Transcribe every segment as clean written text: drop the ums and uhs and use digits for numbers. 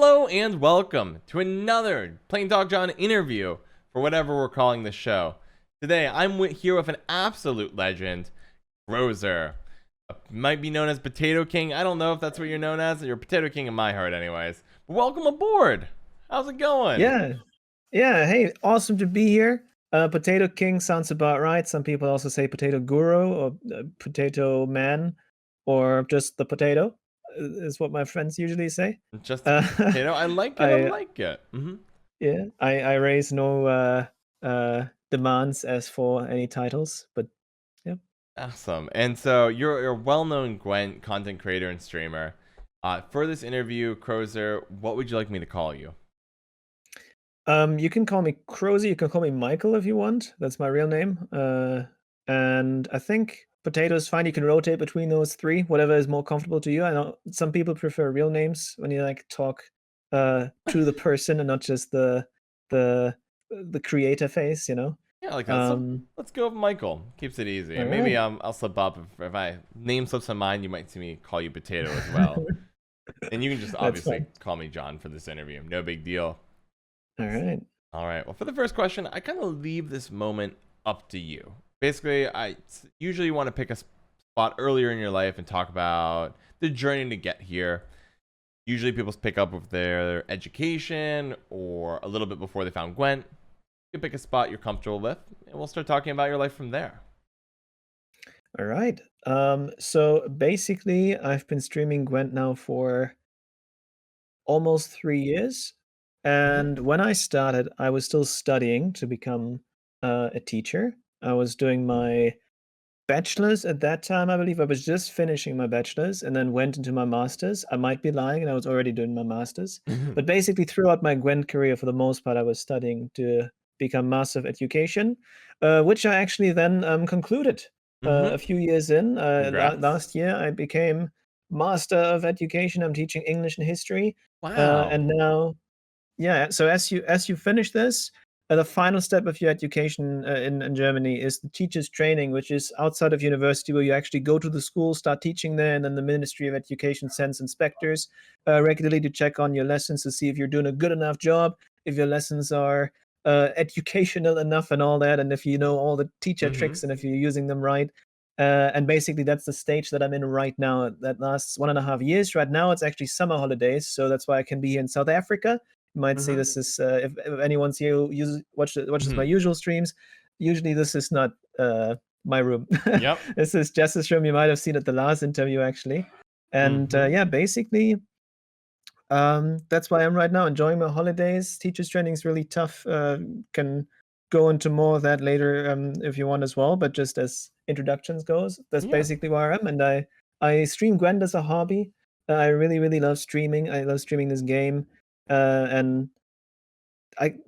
Hello and welcome to another Plain Talk John interview for whatever we're calling the show. Today I'm here with an absolute legend, Crozyr. Might be known as Potato King. I don't know if that's what you're known as. You're Potato King in my heart anyways. But welcome aboard. How's it going? Yeah. Hey, awesome to be here. Potato King sounds about right. Some people also say Potato Guru or Potato Man or just the potato is what my friends usually say. Just a Uh, potato. I like it. I I like it. I raise no demands as for any titles, but yeah. Awesome. And so you're a well-known Gwent content creator and streamer. For this interview, Crozyr, what would you like me to call you? You can call me Crozy. You can call me Michael if you want. That's my real name. And I think potato is fine. You can rotate between those three, whatever is more comfortable to you. I know some people prefer real names when you like talk to the person and not just the the creator face. Yeah, I like that. So Um, let's go with Michael. Keeps it easy. all And maybe right. I'll slip up if I name slips in mind. You might see me call you Potato as well. And you can just That's obviously fine. call me John for this interview. No big deal. All right. All right. Well, for the first question, I kind of leave this moment up to you. Basically, I usually want to pick a spot earlier in your life and talk about the journey to get here. Usually, people pick up with their education or a little bit before they found Gwent. You can pick a spot you're comfortable with, and we'll start talking about your life from there. All right. So basically, I've been streaming Gwent now for almost 3 years. Mm-hmm. And when I started, I was still studying to become a teacher. I was doing my bachelor's at that time, I believe. I was just finishing my bachelor's and then went into my master's. I might be lying, and I was already doing my master's. But basically, throughout my Gwent career, for the most part, I was studying to become Master of Education, which I actually then concluded a Mm-hmm. few years in. Congrats. Last year, I became Master of Education. I'm teaching English and history. Wow. And now, yeah. So as you finish this, the final step of your education in Germany is the teachers training, which is outside of university, where you actually go to the school, start teaching there, and then the Ministry of Education sends inspectors regularly to check on your lessons to see if you're doing a good enough job, if your lessons are educational enough, and all that, and if you know all the teacher Mm-hmm. tricks and if you're using them right. And basically, that's the stage that I'm in right now. That lasts 1.5 years. Right now, it's actually summer holidays, so that's why I can be here in South Africa. You might see Mm-hmm. this is if anyone's here who watches my Mm-hmm. usual streams. Usually, this is not my room. Yep. This is Jess's room. You might have seen at the last interview, actually. And Mm-hmm. yeah, basically, that's why I'm right now enjoying my holidays. Teachers training is really tough. Can go into more of that later if you want as well. But just as introductions goes, that's Yeah. basically where I am. And I stream Gwent as a hobby. I really love streaming. I love streaming this game, and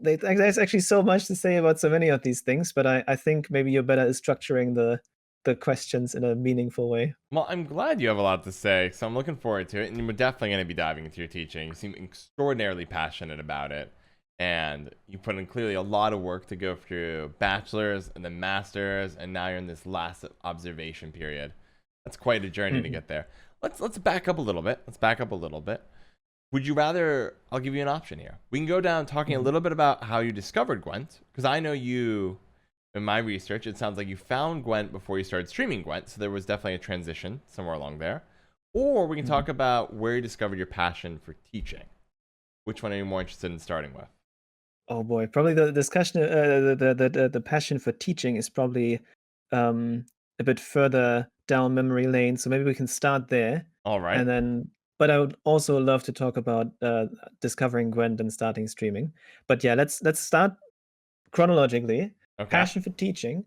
there's actually so much to say about so many of these things. But I think maybe you're better at structuring the questions in a meaningful way. Well, I'm glad you have a lot to say, so I'm looking forward to it. And we're definitely going to be diving into your teaching. You seem extraordinarily passionate about it. And you put in clearly a lot of work to go through bachelor's and then master's, and now you're in this last observation period. That's quite a journey to Mhm. get there. Let's back up a little bit. Let's back up a little bit. Would you rather? I'll give you an option here. We can go down talking a Mhm. little bit about how you discovered Gwent, because I know you. In my research, it sounds like you found Gwent before you started streaming Gwent, so there was definitely a transition somewhere along there. Or we can Mhm. talk about where you discovered your passion for teaching. Which one are you more interested in starting with? Oh boy, probably the discussion, the passion for teaching is probably um, a bit further down memory lane. So maybe we can start there, All right. and then. But I would also love to talk about discovering Gwent and starting streaming. But yeah, let's start chronologically. Okay. Passion for teaching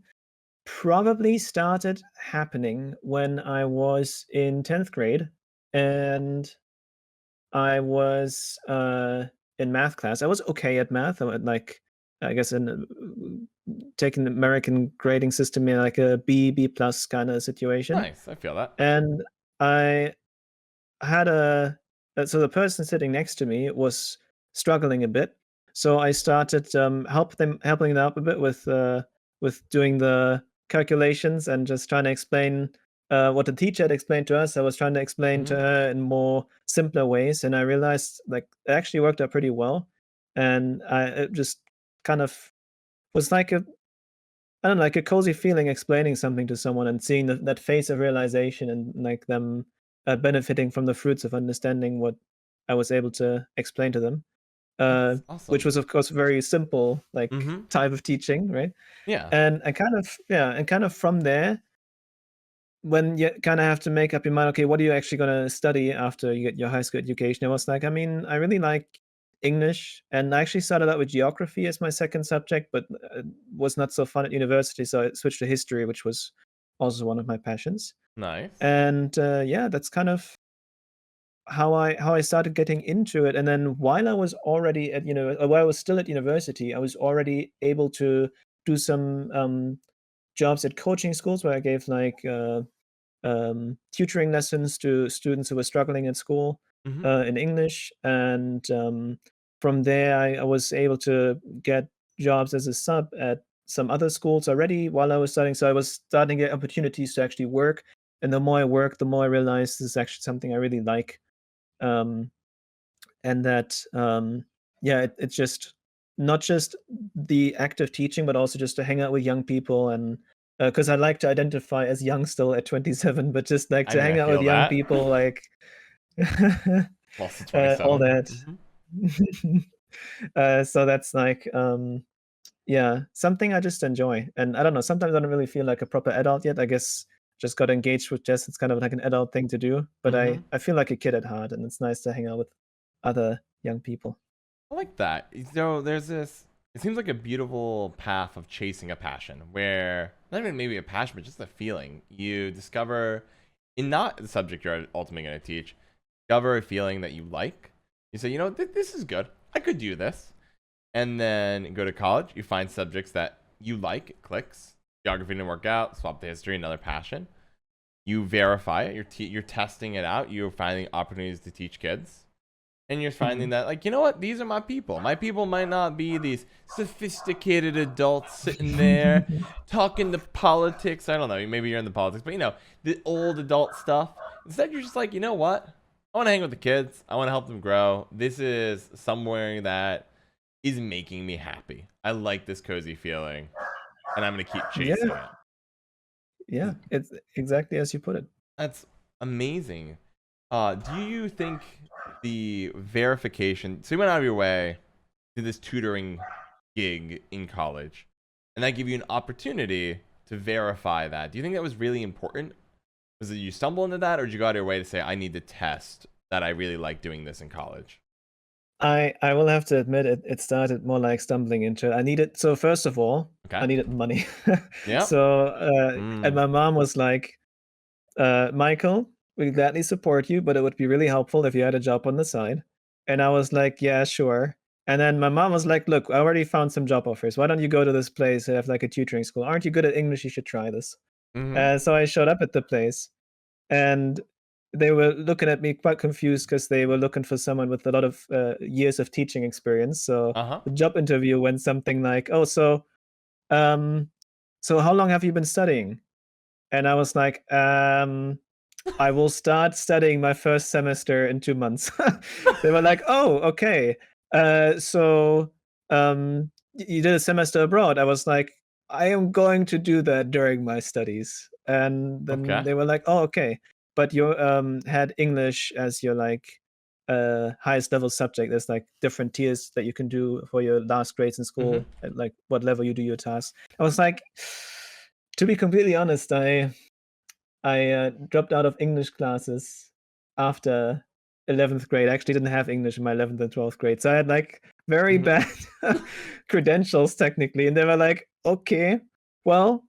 probably started happening when I was in 10th grade, and I was, in math class. I was okay at math. I would like, I guess, in taking the American grading system in like a B, B plus kind of situation. Nice. I feel that. And I had so the person sitting next to me was struggling a bit. So I started helping them out a bit with doing the calculations and just trying to explain what the teacher had explained to us, I was trying to explain to Mm-hmm. her in more simpler ways, and I realized like it actually worked out pretty well, and it just kind of was like a I don't know, like a cozy feeling explaining something to someone and seeing that face of realization and like them benefiting from the fruits of understanding what I was able to explain to them, uh, That's which awesome. was of course very simple like Mm-hmm. type of teaching, right? Yeah. And kind of and kind of from there, when you kind of have to make up your mind, okay, what are you actually going to study after you get your high school education? I was like, I mean, I really like English, and I actually started out with geography as my second subject, but was not so fun at university, so I switched to history, which was also one of my passions. Nice. And yeah, that's kind of how I started getting into it. And then while I was already at while I was still at university, I was already able to do some jobs at coaching schools where I gave like tutoring lessons to students who were struggling at school Mm-hmm. in English. And from there, I was able to get jobs as a sub at some other schools already while I was studying. So I was starting to get opportunities to actually work. And the more I worked, the more I realized this is actually something I really like. Um, and that, yeah, it's just not just the act of teaching, but also just to hang out with young people and because I like to identify as young still at 27, but just like I to mean, I hang out with feel young that. people, like Also all 27. that. Mm-hmm. So that's like, yeah, something I just enjoy. And I don't know, sometimes I don't really feel like a proper adult yet. I guess just got engaged with chess. It's kind of like an adult thing to do, but Mm-hmm. I feel like a kid at heart, and it's nice to hang out with other young people. I like that. So there's this. It seems like a beautiful path of chasing a passion, where not even maybe a passion, but just a feeling you discover in not the subject you're ultimately going to teach. Discover a feeling that you like. You say, this is good. I could do this. And then go to college. You find subjects that you like. It clicks. Geography didn't work out. Swap to history, another passion. You verify it. You're testing it out. You're finding opportunities to teach kids, and you're finding Mhm. that, like, these are my people. My people might not be these sophisticated adults sitting there talking the politics. I don't know, maybe you're in the politics, but the old adult stuff. Instead, you're just like, you know what, I want to hang with the kids. I want to help them grow. This is somewhere that is making me happy. I like this cozy feeling, and I'm gonna keep Yeah, chasing it. yeah, it's exactly as you put it. That's amazing. Do you think the verification, so you went out of your way to this tutoring gig in college, and that gave you an opportunity to verify that? Do you think that was really important? Was it you stumble into that, or did you go out of your way to say, I need to test that I really like doing this in college? I will have to admit it started more like stumbling into it. So first of all, I Okay. needed money. Yep. So, and Mm. my mom was like, "Michael, we gladly support you, but it would be really helpful if you had a job on the side." And I was like, "Yeah, sure." And then my mom was like, "Look, I already found some job offers. Why don't you go to this place and have like a tutoring school? Aren't you good at English? You should try this." Mm-hmm. So I showed up at the place, and they were looking at me quite confused because they were looking for someone with a lot of years of teaching experience. So Uh-huh. the job interview went something like, "Oh, um, so how long have you been studying?" And I was like, I will start studying my first semester in 2 months." They were like, "Oh, okay. So, you did a semester abroad." I was like, "I am going to do that during my studies." And then Okay. they were like, "Oh, okay. But you, had English as your, like, highest level subject. There's, like, different tiers that you can do for your last grades in Mm-hmm. school at, like, what level you do your tasks." I was like, to be completely honest, I dropped out of English classes after 11th grade. I actually didn't have English in my 11th and 12th grade. So I had like very Mm-hmm. bad credentials technically. And they were like, okay, well,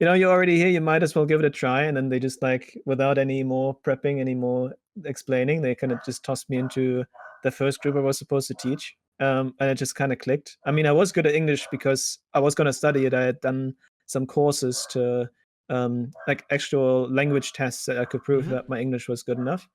you're already here. You might as well give it a try. And then they just like, without any more prepping, any more explaining, they kind of just tossed me into the first group I was supposed to teach. And it just kind of clicked. I mean, I was good at English because I was going to study it. I had done some courses to like actual language tests that I could prove Mm-hmm. that my English was good enough.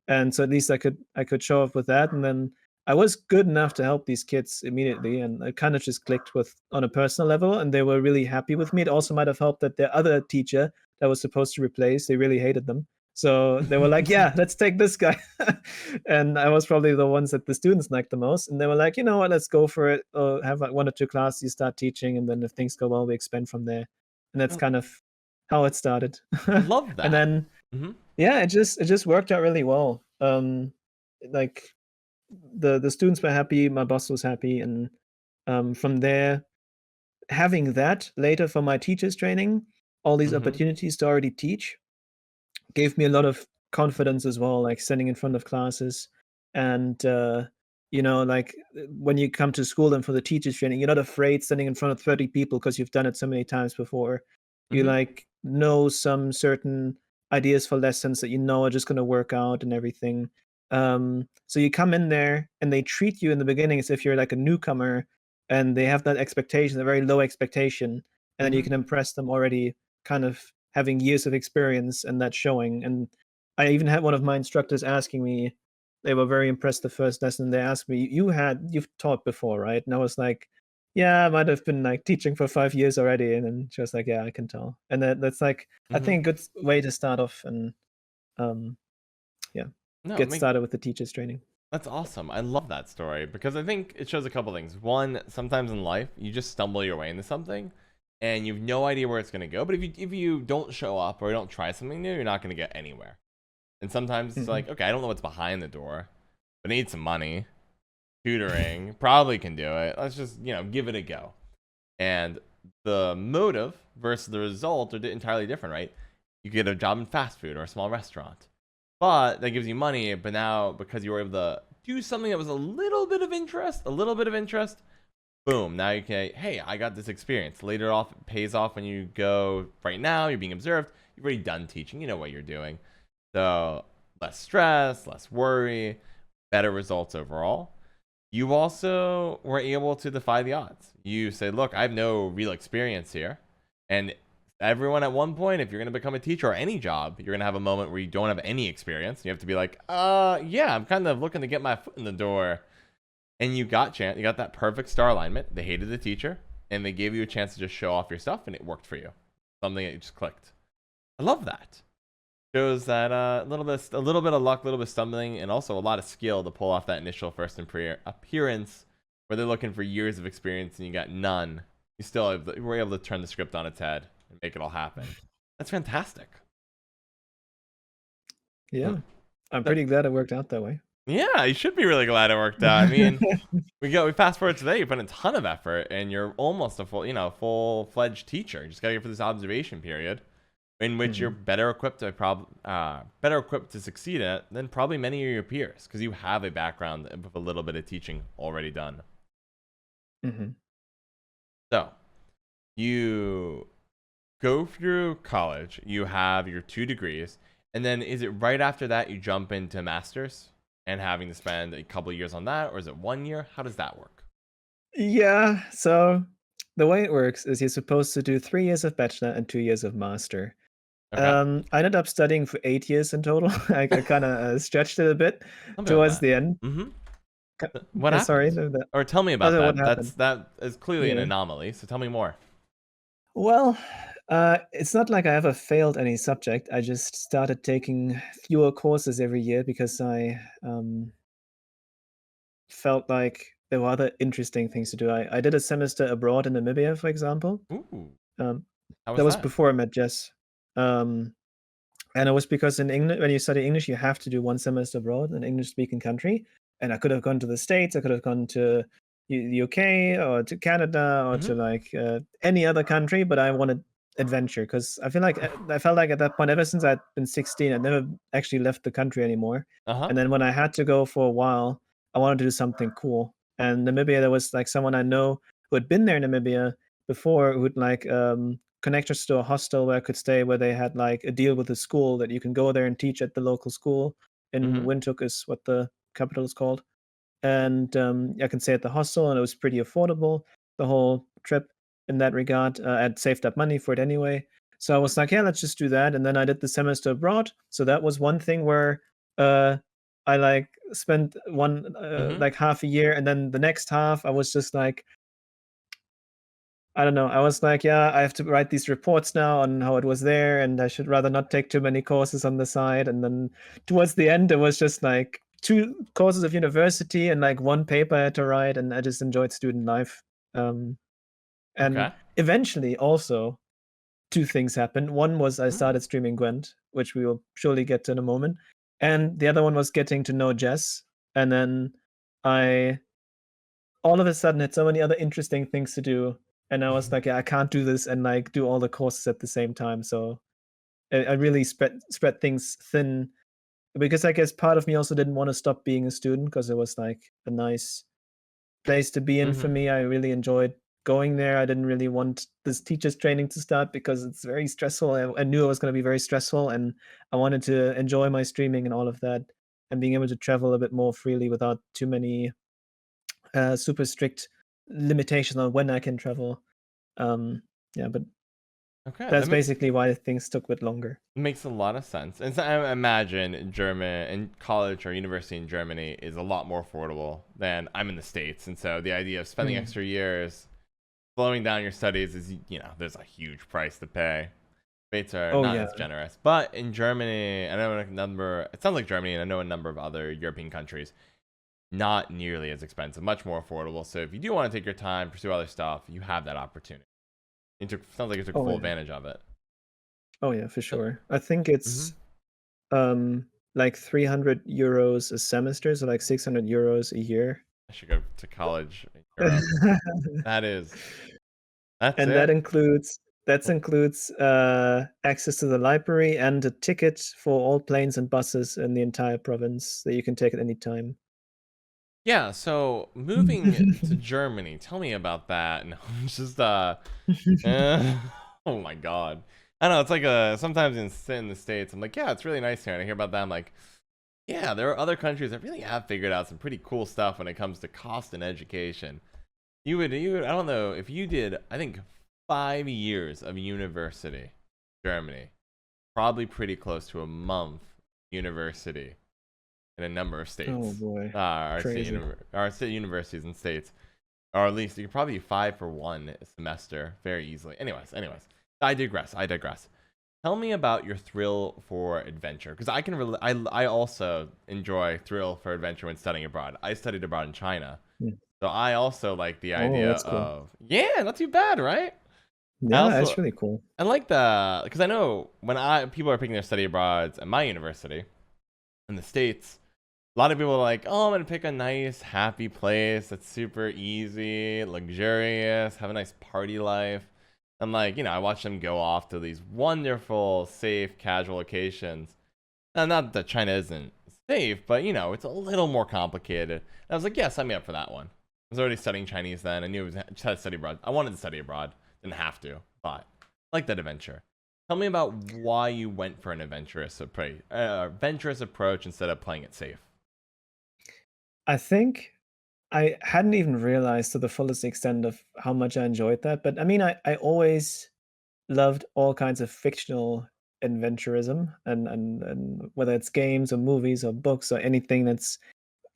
And so at least I could show up with that. And then I was good enough to help these kids immediately. And it kind of just clicked with on a personal level. And they were really happy with me. It also might have helped that their other teacher that was supposed to replace, they really hated them. So they were like, yeah, let's take this guy. And I was probably the ones that the students liked the most. And they were like, you know what, let's go for it. Have like 1 or 2 classes, you start teaching. And then if things go well, we expand from there. And that's I kind of how it started. love And that. then, Hmm. yeah, it just worked out really well. Like the students were happy, my boss was happy. And from there, having that later for my teachers training, all these Hmm. opportunities to already teach gave me a lot of confidence as well, like standing in front of classes. And like when you come to school and for the teachers training, you're not afraid standing in front of 30 people because you've done it so many times before. You Hmm. like know some certain ideas for lessons that you know are just going to work out and everything. So you come in there and they treat you in the beginning as if you're like a newcomer, and they have that expectation, a very low expectation, and then you Hmm. can impress them already kind of having years of experience and that showing. And I even had one of my instructors asking me, they were very impressed the first lesson. They asked me, you've taught before, right? And I was like, yeah, I might have been like teaching for 5 years already. And then she was like, yeah, I can tell. And that's like, I Hmm. think a good way to start off and um, yeah, No, get started with the teachers training. that's awesome. I love that story because I think it shows a couple things. One, sometimes in life you just stumble your way into something, and you have no idea where it's gonna go. But if you don't show up or you don't try something new, you're not gonna get anywhere. And sometimes it's Hmm. like, okay, I don't know what's behind the door, but I need some money, tutoring, probably can do it. Let's just give it a go. And the motive versus the result are entirely different, right? You get a job in fast food or a small restaurant, but that gives you money. But now, because you were able to do something that was a little bit of interest, boom, now you can, hey, I got this experience. Later off, it pays off when you go. Right now, you're being observed. You've already done teaching. You know what you're doing. So less stress, less worry, better results overall. You also were able to defy the odds. You say, look, I have no real experience here. And everyone at one point, if you're going to become a teacher or any job, you're going to have a moment where you don't have any experience. You have to be like, yeah, I'm kind of looking to get my foot in the door. And you got that perfect star alignment. They hated the teacher, and they gave you a chance to just show off your stuff, and it worked for you. Something that just clicked. I love that. Shows that a little bit of luck, a little bit of stumbling, and also a lot of skill to pull off that initial first appearance where they're looking for years of experience and you got none. You were able to turn the script on its head and make it all happen. That's fantastic. Yeah, I'm That- pretty glad it worked out that way. yeah, you should be really glad it worked out. I mean, we fast forward today. You put in a ton of effort, and you're almost a full-fledged teacher. You just gotta get for this observation period, in which you're Hmm. better equipped to succeed at than probably many of your peers because you have a background with a little bit of teaching already done. Hmm. So you go through college, you have your 2 degrees, and then is it right after that you jump into masters and having to spend a couple of years on that, or is it 1 year? How does that work? Yeah, so the way it works is you're supposed to do 3 years of bachelor and 2 years of master. Okay. I ended up studying for 8 years in total. I kind of stretched it a bit Tell me about towards that. the end. Mm-hmm. Ca- What Sorry, happened? Or tell me about what that. happened? That is clearly an Yeah. anomaly. So tell me more. Well, it's not like I ever failed any subject. I just started taking fewer courses every year because I felt like there were other interesting things to do. I did a semester abroad in Namibia, for example. Ooh, Um, how that was was that? before I met Jess. Um, And it was because in England, when you study English, you have to do 1 semester abroad in an English-speaking country. And I could have gone to the States, I could have gone to the UK or to Canada or Mm-hmm. to like any other country, but I wanted adventure because I felt like at that point, ever since I'd been 16, I'd never actually left the country anymore. Uh huh. And then when I had to go for a while, I wanted to do something cool. And Namibia, there was like someone I know who had been there in Namibia before, who'd like connect us to a hostel where I could stay, where they had like a deal with the school that you can go there and teach at the local school. In Mm-hmm. Windhoek is what the capital is called. And I can stay at the hostel, and it was pretty affordable, the whole trip in that regard. I'd saved up money for it anyway. So I was like, yeah, let's just do that. And then I did the semester abroad. So that was one thing where uh, I like spent one Mm-hmm. like half a year, and then the next half I was just like, I don't know. I was like, yeah, I have to write these reports now on how it was there, and I should rather not take too many courses on the side. And then towards the end, it was just like 2 courses of university and like 1 paper I had to write, and I just enjoyed student life. Um, and Okay. eventually, also, 2 things happened. One was I Mm. started streaming Gwent, which we will surely get to in a moment, and the other one was getting to know Jess. And then I all of a sudden had so many other interesting things to do, and I was like, "Yeah, I can't do this and, like, do all the courses at the same time." So I really spread things thin because I guess part of me also didn't wanna stop being a student because it was, like, a nice place to be in for Mm-hmm. me. I really enjoyed going there. I didn't really want this teacher's training to start because it's very stressful. I knew it was gonna be very stressful, and I wanted to enjoy my streaming and all of that, and being able to travel a bit more freely without too many super strict limitations on when I can travel. Yeah, but Okay, that's basically why things took a bit longer. makes a lot of sense. And so I imagine German and college or university in Germany is a lot more affordable than I'm in the States. And so the idea of spending Mm. extra years slowing down your studies is, there's a huge price to pay. Rates are Oh not yeah. as generous. But in Germany, I know it sounds like Germany, and I know a number of other European countries, not nearly as expensive, much more affordable. So if you do want to take your time, pursue other stuff, you have that opportunity. Sounds like you took Oh full yeah. advantage of it. Oh yeah, for Uh, sure. I think Mm-hmm. it's like 300 euros a semester, so like 600 euros a year. I should go to college in Europe. That is, that's And it. that includes access to the library and a ticket for all planes and buses in the entire province that you can take at any time. Yeah, so moving to Germany, tell me about that. No, it's just eh, oh my god. I know it's like sometimes in the States, I'm like, yeah, it's really nice here. And I hear about that, I'm like, yeah, there are other countries that really have figured out some pretty cool stuff when it comes to cost and education. I don't know if you did, I think 5 years of university, Germany, probably pretty close to a month university in a number of Oh states. boy, crazy. Our state universities and states, or at least you could probably 5 for 1 semester very easily. Anyways, I digress. Tell me about your thrill for adventure, because I also enjoy thrill for adventure when studying abroad. I studied abroad in China, Mm. so I also like the Oh, idea that's cool. of, yeah, not too bad, right? I Yeah, that's also really cool. I like the because I know when I people are picking their study abroads at my university in the States, a lot of people are like, oh, I'm gonna pick a nice, happy place that's super easy, luxurious, have a nice party life. I'm like, I watch them go off to these wonderful, safe, casual locations. Now, not that China isn't safe, but it's a little more complicated. And I was like, yeah, sign me up for that one. I was already studying Chinese then. I knew it was just had to study abroad. I wanted to study abroad, didn't have to, but I like that adventure. Tell me about why you went for an adventurous approach instead of playing it safe. I think I hadn't even realized to the fullest extent of how much I enjoyed that, but I mean, I always loved all kinds of fictional adventurism, and whether it's games or movies or books or anything that's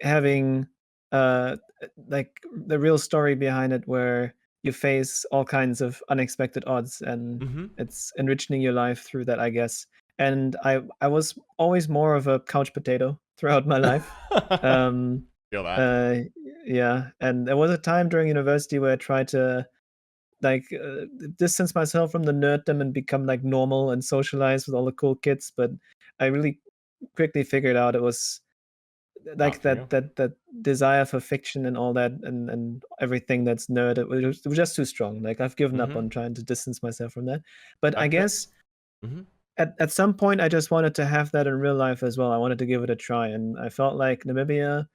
having like the real story behind it, where you face all kinds of unexpected odds, and Mm-hmm. it's enriching your life through that, I guess. And I was always more of a couch potato throughout my life. um Feel that. uh yeah, and there was a time during university where I tried to like distance myself from the nerddom and become like normal and socialize with all the cool kids, but I really quickly figured out it was Not like for you. that desire for fiction and all that, and everything that's nerd, it was just too strong. Like, I've given up Mm-hmm. on trying to distance myself from that. But I Okay. guess Mm-hmm. at some point I just wanted to have that in real life as well. I wanted to give it a try, and I felt like Namibia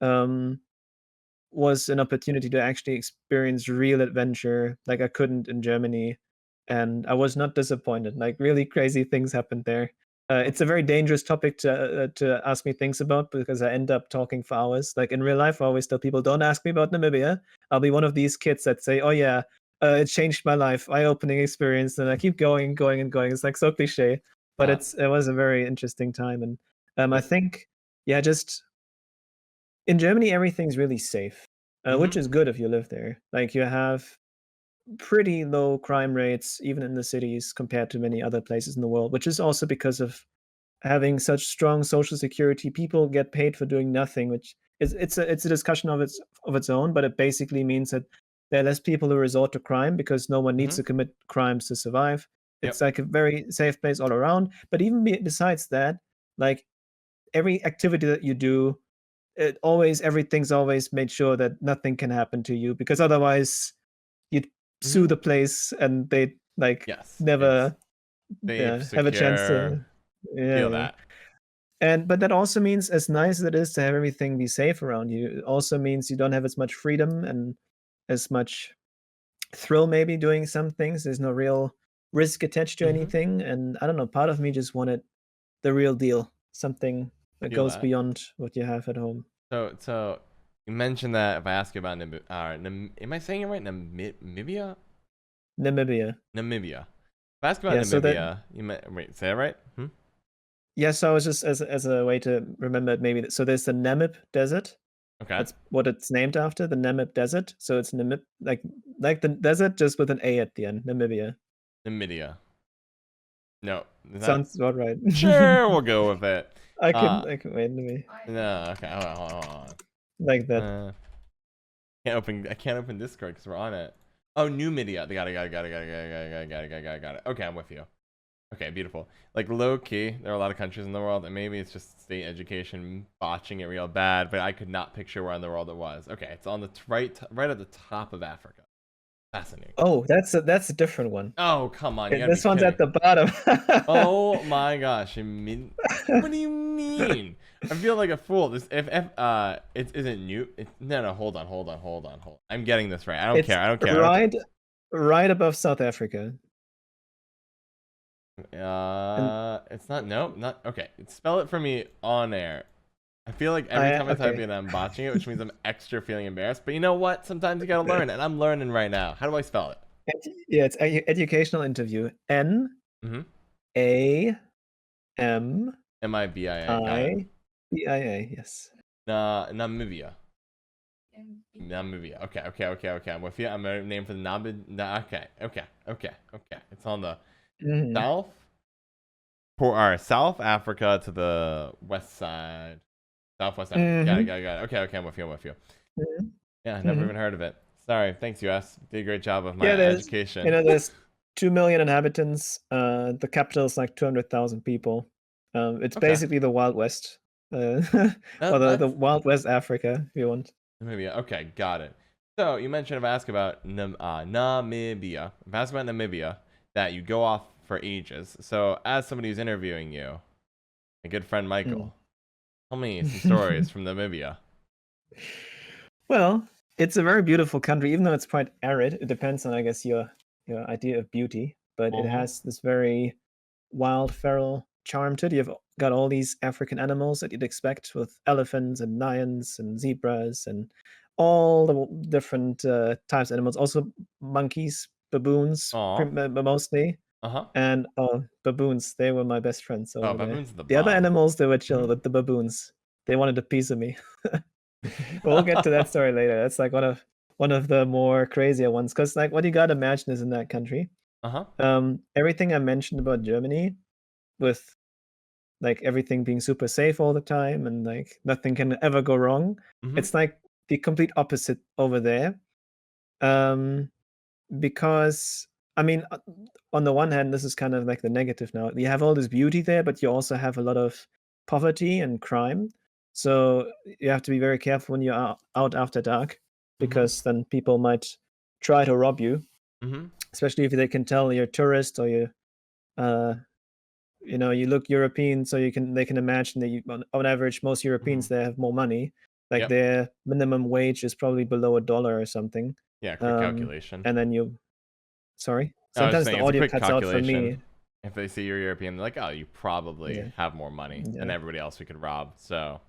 um was an opportunity to actually experience real adventure like I couldn't in Germany, and I was not disappointed. Like, really crazy things happened there. It's a very dangerous topic to ask me things about because I end up talking for hours. Like, in real life, I always tell people, "Don't ask me about Namibia." I'll be one of these kids that say, "Oh yeah, it changed my life, eye-opening experience," and I keep going, going, and going. It's like so cliche, but Uh, it was a very interesting time, and I yeah. think, yeah, just in Germany, everything's really safe, which Mm-hmm. is good if you live there. Like, you have pretty low crime rates, even in the cities, compared to many other places in the world, which is also because of having such strong social security. People get paid for doing nothing, which is it's a discussion of its own, but it basically means that there are less people who resort to crime because no one needs Mm-hmm. to commit crimes to survive. It's Yep. like a very safe place all around. But even besides that, like every activity that you do, everything's always made sure that nothing can happen to you because otherwise you'd sue Mm-hmm. the place and they like Yes. It's never safe, have a chance secure. to. Yeah, Feel yeah. that. And but that also means, as nice as it is to have everything be safe around you, it also means you don't have as much freedom and as much thrill maybe doing some things. There's no real risk attached to Mm-hmm. anything. And I don't know, part of me just wanted the real deal, something that Feel goes that. beyond what you have at home. So you mentioned that if I ask you about am I saying it right? Namibia? Namibia. Namibia. If I ask about Yeah, so that Namibia, wait, say it right? Hmm? yeah, so I was just as a way to remember it maybe. So there's the Namib Desert. Okay. That's what it's named after, the Namib Desert. So it's Namib, like the desert, just with an A at the end, Namibia. Namibia. No, is that Sounds about right. sure? We'll go with it. I can wait, let me No, okay. Hold like that. on. I can't open Discord because we're on it. Oh, New Media. Got it. Okay, I'm with you. Okay, beautiful. Like low key, there are a lot of countries in the world, and maybe it's just state education botching it real bad. But I could not picture where in the world it was. Okay, it's on the right at the top of Africa. Fascinating. Oh, that's a different one. Oh, come on, you Okay, gotta be this one's kidding. at the bottom. Oh my gosh, what do you mean? I feel like a fool. This if it isn't new. No, hold on. I'm getting this right. I don't It's care. I don't care. right above South Africa. And It's not. Nope. Not okay. Spell it for me on air. I feel like every time I type okay. it, I'm botching it, which means I'm extra feeling embarrassed. But you know what? Sometimes you gotta learn, and I'm learning right now. How do I spell it? Yeah, it's educational interview. N Mm-hmm. A M Mibia. Got it. I B I A. Yes. Namibia. Namibia. Okay. I'm with you. I'm gonna name for the Okay. It's on the Mhm. south, South Africa to the west side, Southwest Africa. Got Mhm. it. Okay. I'm with you. Mhm. Yeah, never Mhm. even heard of it. Sorry. Thanks, US. Did a great job of my Yeah, education. there's 2 million inhabitants. The capital is like 200,000 people. It's Okay. basically the Wild West, uh, or the That's Wild West Africa, if you want. Namibia. Okay, got it. So you mentioned if I ask about Namibia, if I ask about Namibia, that you go off for ages. So as somebody who's interviewing you, my good friend Mm. Michael, tell me some stories from Namibia. Well, it's a very beautiful country, even though it's quite arid. It depends on, I guess, your idea of beauty, but it Uh-huh. has this very wild, feral charm to it. You've got all these African animals that you'd expect, with elephants and lions and zebras and all the different types of animals. Also, monkeys, baboons, Aw. mostly. Uh-huh. And baboons, they were my best friends Oh, over there. baboons are the The other bomb. animals, they were chill, Mm-hmm. but the baboons, they wanted a piece of me. We'll get to that story later. That's like one of the more crazier ones, because like what you gotta imagine is in that country. Uh-huh. Everything I mentioned about Germany, with like everything being super safe all the time and like nothing can ever go wrong, Mm-hmm. it's like the complete opposite over there. Um, because I mean, on the one hand, this is kind of like the negative now. You have all this beauty there, but you also have a lot of poverty and crime. So you have to be very careful when you're out after dark, Mm-hmm. because then people might try to rob you, Mm-hmm. especially if they can tell you're a tourist or uh, you look European, so they can imagine that on average, most Mm-hmm. Europeans, they have more money. Like Yep. their minimum wage is probably below $1 or something. Yeah, quick Um, calculation. and then sorry? I was just Sometimes the saying it's a audio quick cuts out for calculation. me. If they see you're European, they're like, oh, you probably Yeah, have more money than yeah, everybody else we could rob. So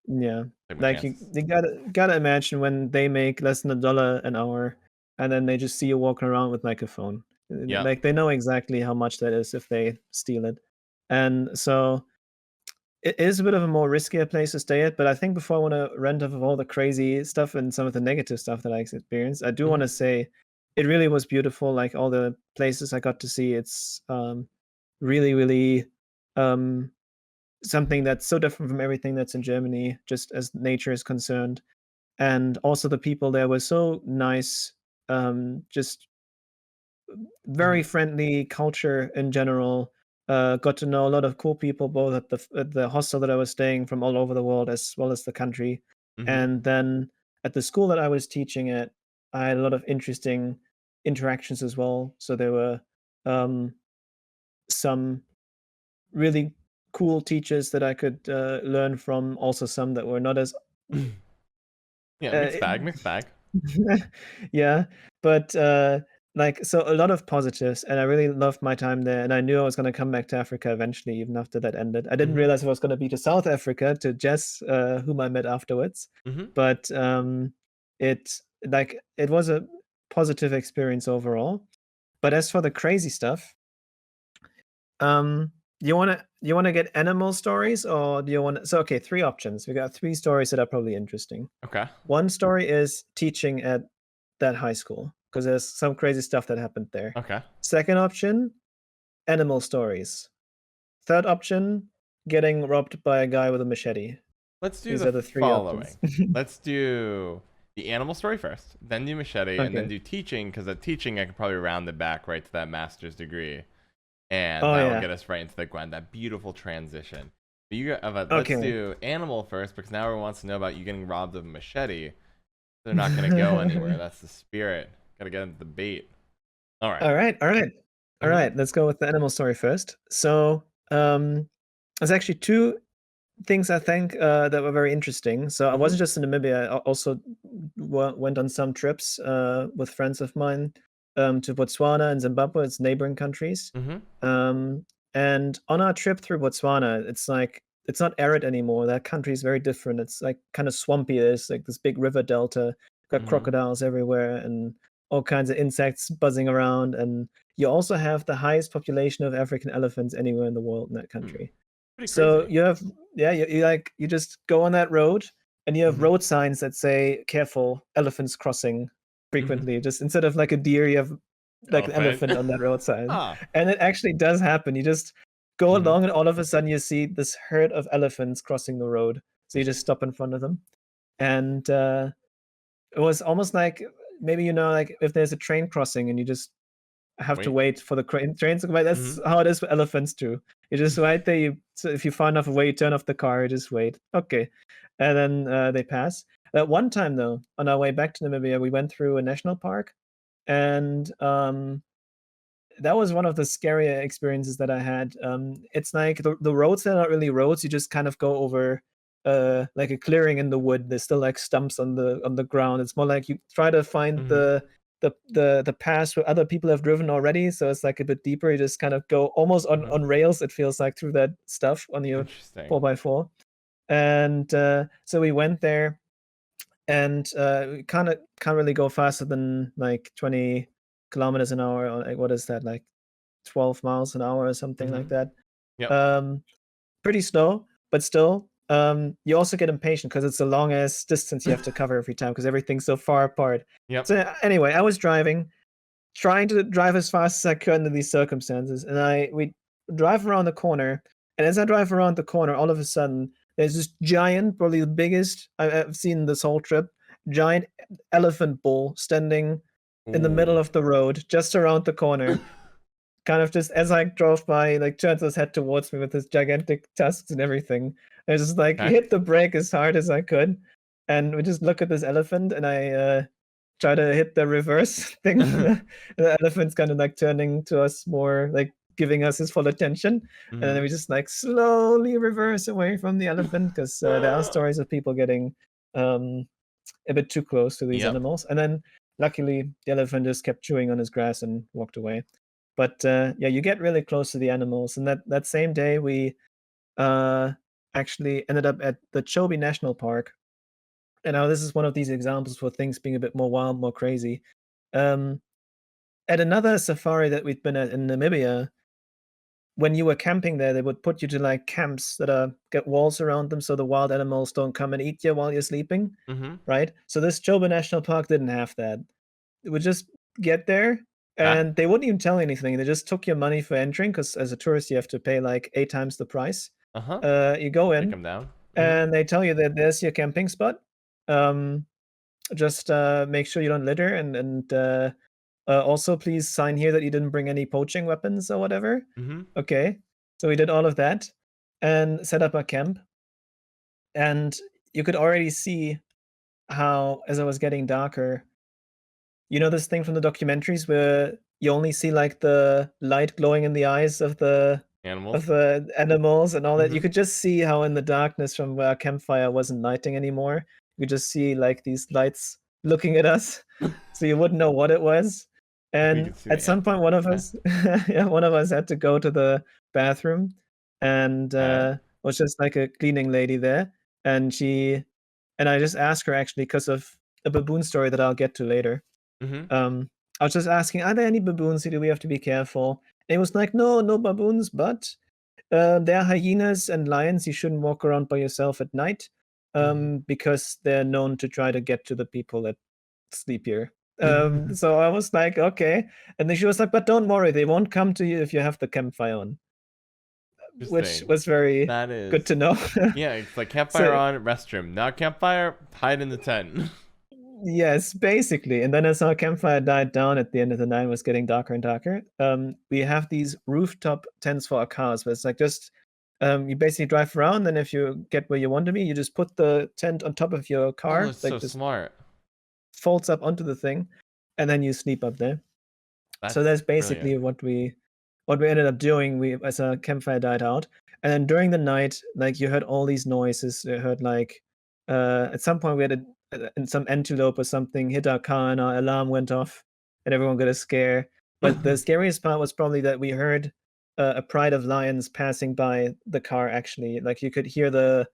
yeah. take my Like you, chances. you gotta imagine when they make less than $1 an hour, and then they just see you walking around with like a phone. Yep. Like they know exactly how much that is if they steal it, and so it is a bit of a more riskier place to stay at. But I think before I want to rant off of all the crazy stuff and some of the negative stuff that I experienced, I do want Mm-hmm. to say it really was beautiful. Like all the places I got to see, it's really, really something that's so different from everything that's in Germany, just as nature is concerned. And also the people there were so nice, just very Mhm. friendly culture in general. Got to know a lot of cool people both at the hostel that I was staying from all over the world as well as the country. Mhm. And then at the school that I was teaching at, I had a lot of interesting interactions as well. So there were um, some really cool teachers that I could learn from, also some that were not as Yeah, uh, mixed bag, mixed bag. yeah, but, like, so a lot of positives, and I really loved my time there, and I knew I was gonna come back to Africa eventually, even after that ended. I didn't Mhm. realize I was gonna be to South Africa, to Jess, whom I met afterwards, Mhm. but, it it was a positive experience overall. But as for the crazy stuff, um, you wanna get animal stories, or do you wanna so, okay, 3 options. We got 3 stories that are probably interesting. Okay. One story is teaching at that high school, because there's some crazy stuff that happened there. Okay. Second option, animal stories. Third option, getting robbed by a guy with a machete. Let's do These the are the 3 options. following. Let's do the animal story first, then do machete, and then Okay. do teaching, because at teaching I could probably round it back right to that master's degree, and Oh, that will yeah. get us right into the Gwent, that beautiful transition. But let's Okay. do animal first, because now everyone wants to know about you getting robbed of a machete. They're not gonna go anywhere. That's the spirit. Gotta get into the bait. All right. Alright, alright. Mm-hmm. Alright, let's go with the animal story first. So, there's actually 2 things I think, that were very interesting. So I Mm-hmm. wasn't just in Namibia, I also went on some trips, with friends of mine, to Botswana and Zimbabwe, it's neighboring countries. Mm-hmm. Um, and on our trip through Botswana, it's like it's not arid anymore. That country is very different. It's like kind of swampy. There's like this big river delta, got Mm-hmm. crocodiles everywhere and all kinds of insects buzzing around. And you also have the highest population of African elephants anywhere in the world in that Hmm. country. Pretty So crazy. you have, yeah, you just go on that road and you have Mm-hmm. road signs that say "Careful, elephants crossing" Mm-hmm. frequently. Just instead of like a deer, you have like an Elephant. elephant on that road sign, Ah. and it actually does happen. You just go Mm-hmm. along, and all of a sudden you see this herd of elephants crossing the road. So you just stop in front of them, and it was almost like maybe like if there's a train crossing and you just have to Wait. wait for the trains to come by. Mm-hmm. That's how it is with elephants too. You just wait there. So if you find enough way, you turn off the car. You just wait. Okay, and then they pass. At one time though, on our way back to Namibia, we went through a national park, and that was one of the scarier experiences that I had. It's like the roads are not really roads. You just kind of go over like a clearing in the wood. There's still like stumps on the ground. It's more like you try to find Mm-hmm. the pass where other people have driven already. So it's like a bit deeper. You just kind of go almost Mm-hmm. on rails. It feels like through that stuff on your Interesting. 4x4. And so we went there, and we kind of can't really go faster than like 20 kilometers an hour. Or like what is that, like 12 miles an hour or something like Mm-hmm. that. Yep. Um, Pretty slow, but still, you also get impatient because it's a long ass distance you have to cover every time because everything's so far apart. Yep. So anyway, I was driving, trying to drive as fast as I could under these circumstances, and we drive around the corner, and as I drive around the corner, all of a sudden there's this giant, probably the biggest I've seen this whole trip, giant elephant bull standing in the middle Ooh. of the road, just around the corner, kind of just as I drove by, like turns his head towards me with his gigantic tusks and everything. I just like Okay. hit the brake as hard as I could, and we just look at this elephant, and I try to hit the reverse thing. The elephant's kind of like turning to us more, like giving us his full attention, and then Mm-hmm. we just like slowly reverse away from the elephant because there are stories of people getting um, a bit too close to these Yep. animals, and then luckily the elephant just kept chewing on his grass and walked away. But yeah, you get really close to the animals, and that same day we uh, actually ended up at the Chobe National Park. And now this is one of these examples for things being a bit more wild, more crazy. Um, at another safari that we'd been at in Namibia, when you were camping there, they would put you to like camps that are get walls around them so the wild animals don't come and eat you while you're sleeping, Mm-hmm. right? So this Chobe National Park didn't have that. It was just get there, Okay. and they wouldn't even tell you anything. They just took your money for entering because as a tourist, you have to pay like 8 times the price. Uh-huh. You go Take in, them down. and they tell you that there's your camping spot. Um, just make sure you don't litter, and also please sign here that you didn't bring any poaching weapons or whatever. Mm-hmm. Okay, so we did all of that and set up a camp, and you could already see how, as it was getting darker, you know this thing from the documentaries where you only see like the light glowing in the eyes of Animals. the animals and all that. You Mm-hmm. could just see how in the darkness from where our campfire wasn't lighting anymore, you could just see like these lights looking at us, so you wouldn't know what it was. We And can see at the some point, one of okay. us, yeah, one of us had to go to the bathroom, and Okay. was just like a cleaning lady there, and I just asked her actually because of a baboon story that I'll get to later. Mm-hmm. um, I was just asking, "Are there any baboons here? Do we have to be careful?" And it was like, "No, no baboons, but there are hyenas and lions. You shouldn't walk around by yourself at night, Mm-hmm. because they're known to try to get to the people that sleep here." Mm-hmm. So I was like, "Okay," and then she was like, "But don't worry, they won't come to you if you have the campfire on," which Interesting. was very That good is to know. yeah, it's like campfire So on, restroom. Not campfire, hide in the tent. yes, basically. And then as our campfire died down at the end of the night, it was getting darker and darker. We have these rooftop tents for our cars, where it's like just you basically drive around, and if you get where you want to be, you just put the tent on top of your Oh, car, that's so like just smart. folds up onto the thing, and then you sleep up there. So That's that's basically brilliant. what we ended up doing. We as our campfire died out, and then during the night, like you heard all these noises. You heard like at some point we had some antelope or something hit our car, and our alarm went off, and everyone got a scare. But the scariest part was probably that we heard a pride of lions passing by the car. Actually, like you could hear that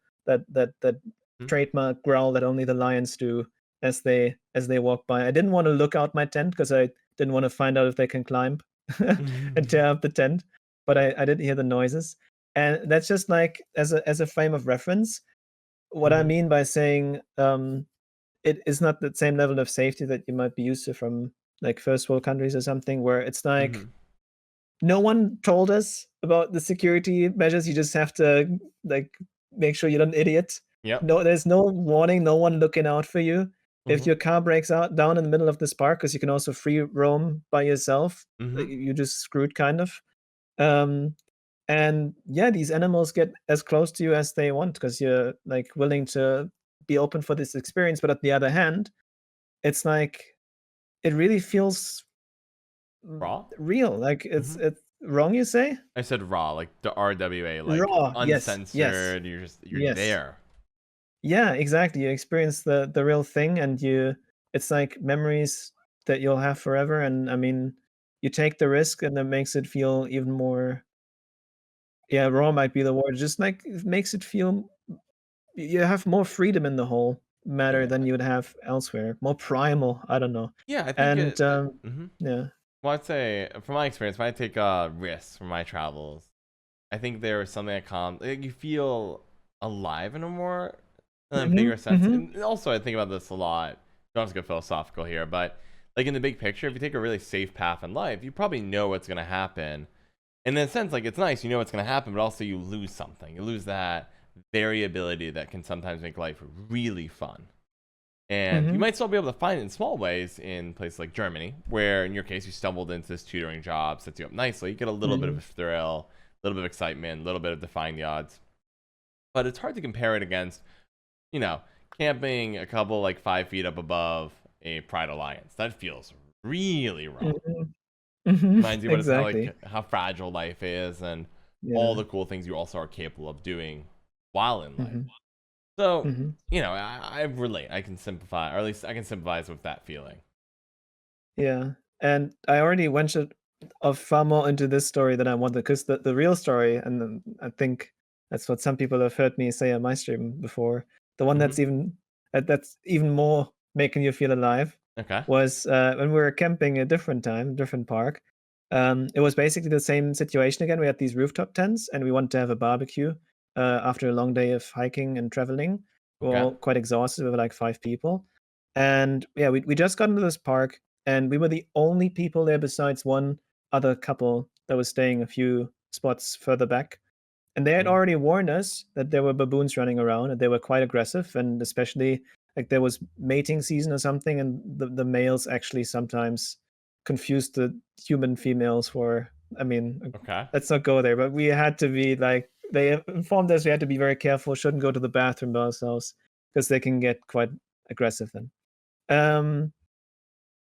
trademark growl that only the lions do as they walk by. I didn't want to look out my tent because I didn't want to find out if they can climb and tear up the tent, but I did hear the noises. And that's just like as a frame of reference, what I Mm-hmm. mean by saying it is not the same level of safety that you might be used to from like first world countries or something, where it's like Mm-hmm. no one told us about the security measures. You just have to like make sure you're not an idiot. Yep. No, there's no warning, no one looking out for you. If Mm-hmm. your car breaks out down in the middle of this park, because you can also free roam by yourself, Mm-hmm. you just screwed kind of. Um, and yeah, these animals get as close to you as they want because you're like willing to be open for this experience. But at the other hand, it's like it really feels Raw? real. Like it's Mm-hmm. it's wrong, you say? I said raw, like the RWA, like Raw. Yes. Yes. uncensored. You're Yes. there. Yeah, exactly. You experience the real thing, and it's like memories that you'll have forever. And I mean, you take the risk, and that makes it feel even more. Yeah, raw might be the word. Just like it makes it feel you have more freedom in the whole matter Yeah. than you would have elsewhere. More primal. I don't know. Yeah, I think And it. Mm-hmm. yeah. Well, I'd say from my experience, when I take risks for my travels, I think there is something that calms. Like, you feel alive in a more bigger Hmm. sense. Hmm. And also, I think about this a lot. Don't have to go philosophical here, but like in the big picture, if you take a really safe path in life, you probably know what's gonna happen. And in a sense, like it's nice, you know what's gonna happen, but also you lose something. You lose that variability that can sometimes make life really fun. And you Hmm. might still be able to find it in small ways in places like Germany, where in your case you stumbled into this tutoring job, sets you up nicely. You get a little bit of Hmm. a thrill, a little bit of excitement, a little bit of defying the odds. But it's hard to compare it against, you know, camping a couple like 5 feet up above a Pride Alliance. That feels really raw. Hmm. Hmm. Reminds you what it's Exactly. like, how fragile life is, and all Yeah. the cool things you also are capable of doing while in life. Hmm. So, Hmm. I relate. I can sympathize, or at least I can sympathize with that feeling. Yeah, and I already ventured far more into this story than I wanted, because the real story, and then I think that's what some people have heard me say on my stream before, the one Hmm. that's even more making you feel alive, Okay. was when we were camping a different time, different park. It was basically the same situation again. We had these rooftop tents, and we wanted to have a barbecue after a long day of hiking and traveling. We were Okay. all quite exhausted. We were like 5 people, and yeah, we just got into this park. and we were the only people there besides one other couple that was staying a few spots further back. And they had Mhm. already warned us that there were baboons running around and they were quite aggressive, and especially like there was mating season or something, and the males actually sometimes confused the human females for, I mean, Okay. let's not go there, but we had to be like, they informed us we had to be very careful, shouldn't go to the bathroom by ourselves because they can get quite aggressive then. Um,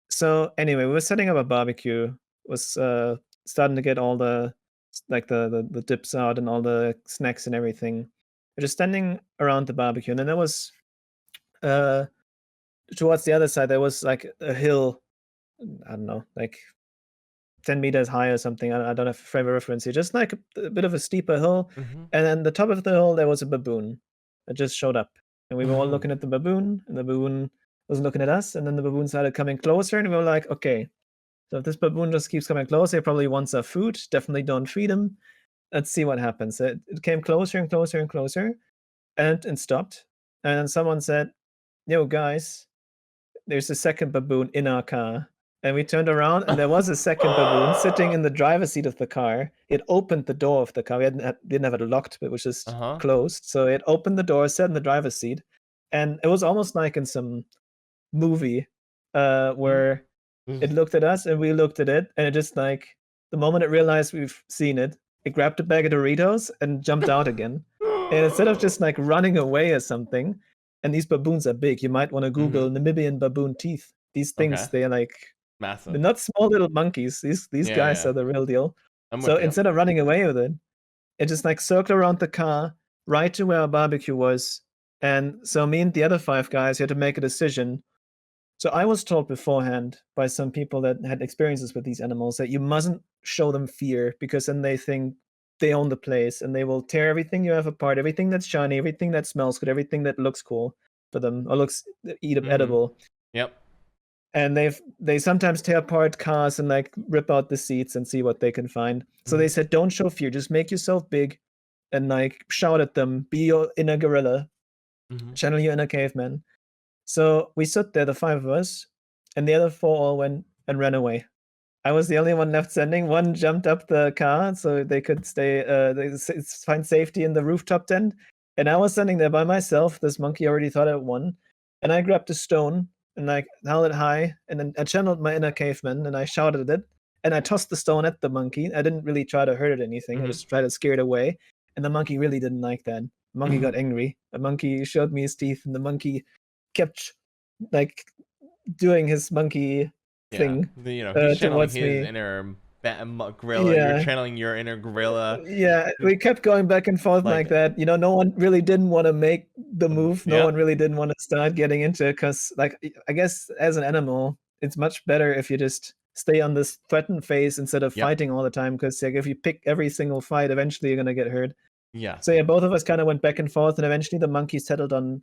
so anyway, we were setting up a barbecue, was starting to get all the like the dips out and all the snacks and everything. We're just standing around the barbecue, and then there was uh towards the other side there was like a hill, I don't know, like 10 meters high or something. I don't have a frame of reference here, just like a bit of a steeper hill. Mhm. And then the top of the hill there was a baboon that just showed up, and we were all looking at the baboon, and the baboon was looking at us, and then the baboon started coming closer, and we were like, okay, so if this baboon just keeps coming closer, he probably wants our food. Definitely don't feed him. Let's see what happens. It came closer and closer and closer, and stopped. And then someone said, "Yo, guys, there's a second baboon in our car." And we turned around, and there was a second baboon sitting in the driver's seat of the car. It opened the door of the car. Didn't have it locked, but it was just Uh-huh. closed. So it opened the door, sat in the driver's seat, and it was almost like in some movie, Mhm. where it looked at us and we looked at it, and it just like the moment it realized we've seen it, it grabbed a bag of Doritos and jumped out again. And instead of just like running away or something, and these baboons are big. You might want to Google Mhm. Namibian baboon teeth. These things, Okay. they are like, they're Massive. not small little monkeys. These Yeah, guys yeah. are the real deal. I'm So with you. instead of running away with it, it just like circled around the car right to where our barbecue was. And so me and the other five guys had to make a decision. So I was told beforehand by some people that had experiences with these animals that you mustn't show them fear, because then they think they own the place and they will tear everything you have apart, everything that's shiny, everything that smells good, everything that looks cool for them or looks Mhm. edible. Yep. And they sometimes tear apart cars and like rip out the seats and see what they can find. So they Mhm. said, don't show fear, just make yourself big and like shout at them, be your inner gorilla, Mhm. channel your inner caveman. So we stood there, the five of us, and the other four all went and ran away. I was the only one left standing. One jumped up the car so they could find safety in the rooftop tent. And I was standing there by myself. This monkey already thought I won. And I grabbed a stone and like held it high. And then I channeled my inner caveman and I shouted at it. And I tossed the stone at the monkey. I didn't really try to hurt it or anything. I Mhm. just tried to scare it away. And the monkey really didn't like that. The monkey got Mhm. angry. The monkey showed me his teeth, and the monkey kept like doing his monkey Yeah. thing He's channeling towards his me. inner gorilla. You're Yeah, channeling your inner gorilla. yeah. We kept going back and forth Like, like that. No one really didn't want to make the move. No yeah. one really didn't want to start getting into it because, like, I guess as an animal, it's much better if you just stay on this threatened phase instead of Yep. fighting all the time. Because like, if you pick every single fight, eventually you're gonna get hurt. So Yes. yeah, both of us kind of went back and forth, and eventually the monkey settled on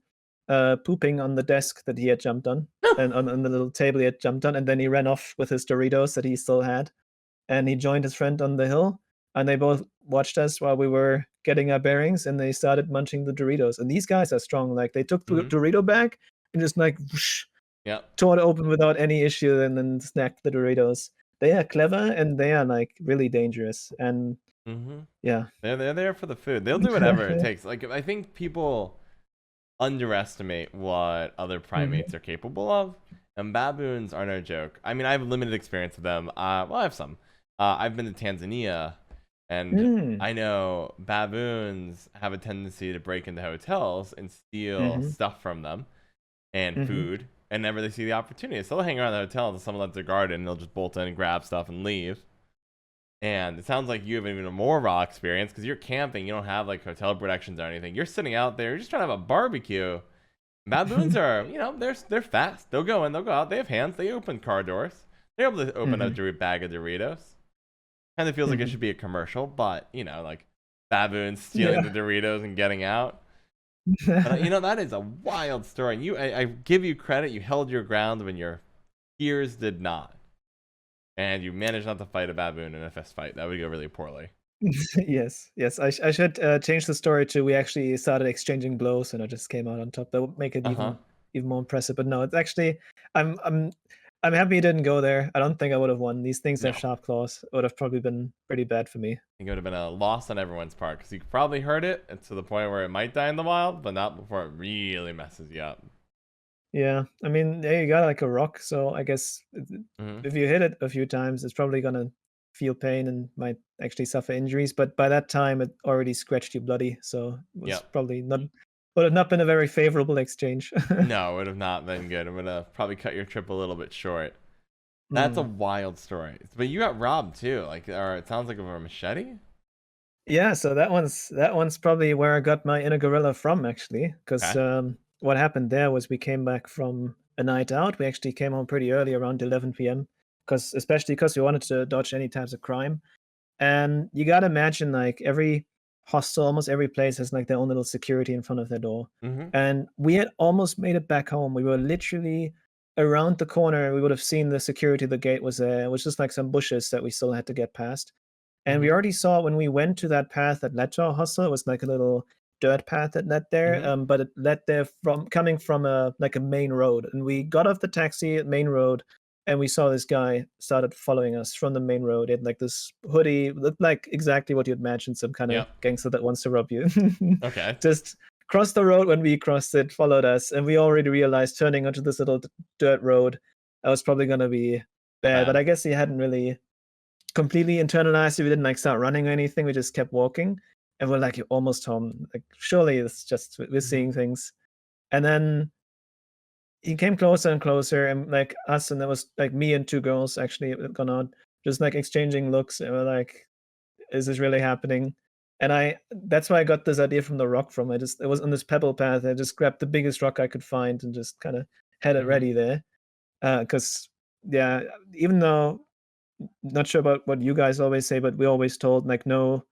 pooping on the desk that he had jumped on, and on the little table he had jumped on, and then he ran off with his Doritos that he still had, and he joined his friend on the hill, and they both watched us while we were getting our bearings, and they started munching the Doritos. And these guys are strong; like they took the Mhm. Dorito bag and just like whoosh, Yep. tore it open without any issue, and then snacked the Doritos. They are clever and they are like really dangerous, and Mhm. yeah. They're there for the food. They'll do whatever it takes. Like, I think people underestimate what other Mhm. primates are capable of, and baboons are no joke. I mean, I have limited experience with them. Well, I have some. I've been to Tanzania, and Mm. I know baboons have a tendency to break into hotels and steal Mhm. stuff from them and Mhm. food. And whenever they see the opportunity, so they'll hang around the hotel until someone lets their guard in, and they'll just bolt in and grab stuff and leave. And it sounds like you have even a more raw experience because you're camping. You don't have like hotel protections or anything. You're sitting out there, you're just trying to have a barbecue. Baboons are, they're fast. They'll go in, they'll go out. They have hands. They open car doors. They're able to open a Mhm. bag of Doritos. Kind of feels like it Mhm. should be a commercial, but like baboons stealing the Yeah. Doritos and getting out. But that is a wild story. And I give you credit. You held your ground when your peers did not, and you managed not to fight a baboon in a fist fight. That would go really poorly. Yes, yes. I should change the story to we actually started exchanging blows and I just came out on top. That would make it Uh huh. even more impressive. But no, it's actually I'm I'm happy he didn't go there. I don't think I would have won. These things No, have sharp claws. It would have probably been pretty bad for me. I think it would have been a loss on everyone's part because you could probably hurt it and to the point where it might die in the wild, but not before it really messes you up. Yeah, I mean, yeah, you got like a rock, so I guess Hmm. if you hit it a few times, it's probably gonna feel pain and might actually suffer injuries. But by that time, it already scratched you bloody, so it was Yep. probably not would have not been a very favorable exchange. No, it would have not been good. It would have probably cut your trip a little bit short. That's a Hmm. wild story. But you got robbed too. Like, or it sounds like of a machete. Yeah, so that one's probably where I got my inner gorilla from, actually, because Okay. what happened there was we came back from a night out. We actually came home pretty early, around 11 p.m., because especially because we wanted to dodge any types of crime. And you gotta imagine, like, every hostel, almost every place has, like, their own little security in front of their door. Mm-hmm. And we had almost made it back home. We were literally around the corner. We would have seen the security, the gate was there. It was just, like, some bushes that we still had to get past. And we Mm-hmm. already saw when we went to that path that led to our hostel, it was, like, a little dirt path that led there, Mm-hmm. but it led there from coming from a like, a main road. And we got off the taxi at main road, and we saw this guy started following us from the main road. He had like this hoodie, looked like exactly what you'd imagine some kind of Yep. gangster that wants to rob you. Okay. Just crossed the road when we crossed it, followed us, and we already realized turning onto this little dirt road, that was probably gonna be bad. But Bad. I guess he hadn't really completely internalized it. We didn't like start running or anything. We just kept walking, and we're like, "You're almost home. Like, surely it's just we're Mm-hmm. seeing things." And then he came closer and closer, and like us, and there was like me and two girls actually had gone out, just like exchanging looks, and we're like, "Is this really happening?" And that's why I got this idea from the rock from. It was on this pebble path. I just grabbed the biggest rock I could find and just kind of had it Mm-hmm. ready there. Because yeah, even though not sure about what you guys always say, but we always told like no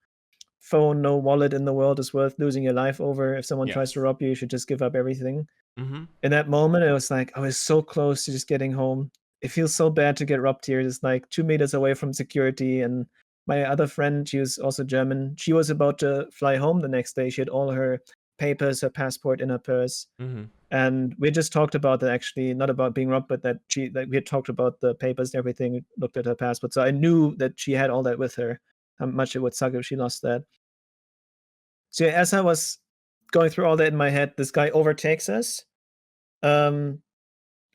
phone, no wallet in the world is worth losing your life over. If someone tries to Yes. rob you, you should just give up everything. Mm-hmm. In that moment, it was like I was so close to just getting home. It feels so bad to get robbed here. Just like 2 meters away from security. And my other friend, she was also German. She was about to fly home the next day. She had all her papers, her passport in her purse. Mm-hmm. And we just talked about that, actually, not about being robbed, but that she like we had talked about the papers and everything, looked at her passport. So I knew that she had all that with her. How much it would suck if she lost that. So yeah, as I was going through all that in my head, this guy overtakes us, um,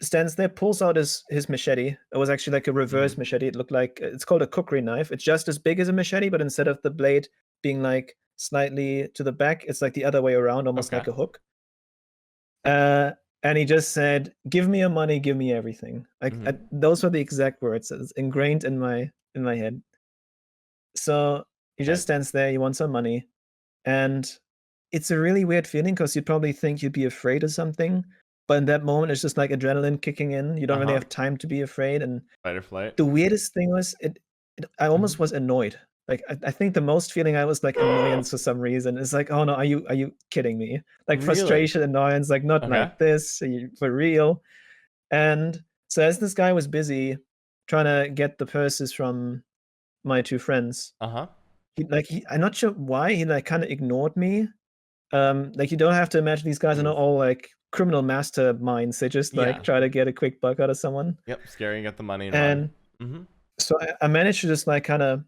stands there, pulls out his machete. It was actually like a Mm-hmm. reverse machete. It looked like it's called a cookery knife. It's just as big as a machete, but instead of the blade being like slightly to the back, it's like the other way around, almost Okay. like a hook. Uh, and he just said, "Give me your money, give me everything." Like Mm-hmm. those were the exact words. It's ingrained in my head. So he just Okay. stands there. He wants some money, and it's a really weird feeling because you'd probably think you'd be afraid of something, but in that moment, it's just like adrenaline kicking in. You don't really Uh-huh. have time to be afraid. And Fight or flight. the weirdest thing was I Mm-hmm. almost was annoyed. Like, I think the most feeling I was like annoyance for some reason. It's like, "Oh, no, are you kidding me?" Like, Really? frustration, annoyance, like, "Not Okay. like this, are you for real?" And so as this guy was busy trying to get the purses from my 2 friends, Uh-huh. he I'm not sure why, he, like, kinda ignored me. Like, you don't have to imagine these guys are Mm. not all, like, criminal masterminds. They just, like, Yeah. try to get a quick buck out of someone. Yep. Scary. Get the money and run. And Mm-hmm. so I managed to just, like, kinda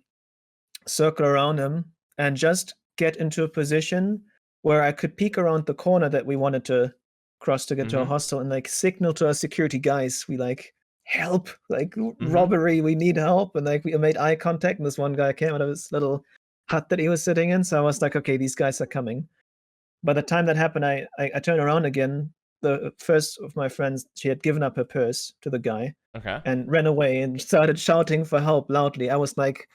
circle around him and just get into a position where I could peek around the corner that we wanted to cross to get to our Mm-hmm. hostel and like signal to our security guys, we like help, like Mm-hmm. robbery, we need help. And like we made eye contact, and this one guy came out of his little hut that he was sitting in. So I was like, okay, these guys are coming. By the time that happened, I turned around again. The first of my friends, she had given up her purse to the guy Okay. and ran away and started shouting for help loudly. I was like,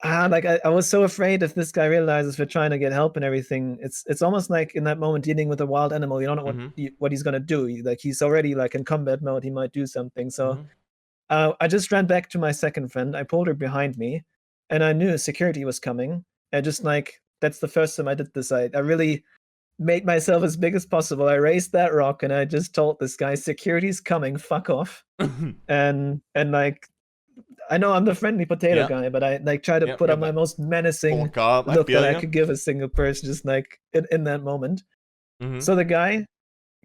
like I was so afraid if this guy realizes we're trying to get help and everything. It's almost like in that moment dealing with a wild animal. You don't know Mm-hmm. what he's gonna do. Like he's already like in combat mode. He might do something. So Mm-hmm. I just ran back to my second friend. I pulled her behind me, and I knew security was coming. And just like that's the first time I did this. I really made myself as big as possible. I raised that rock and I just told this guy, "Security's coming. Fuck off." And like I know I'm the friendly potato Yep. guy, but I like try to Yep. put You on have my that most menacing bulk up. I look that feel I you. could give a single person just like in that moment. Mm-hmm. So the guy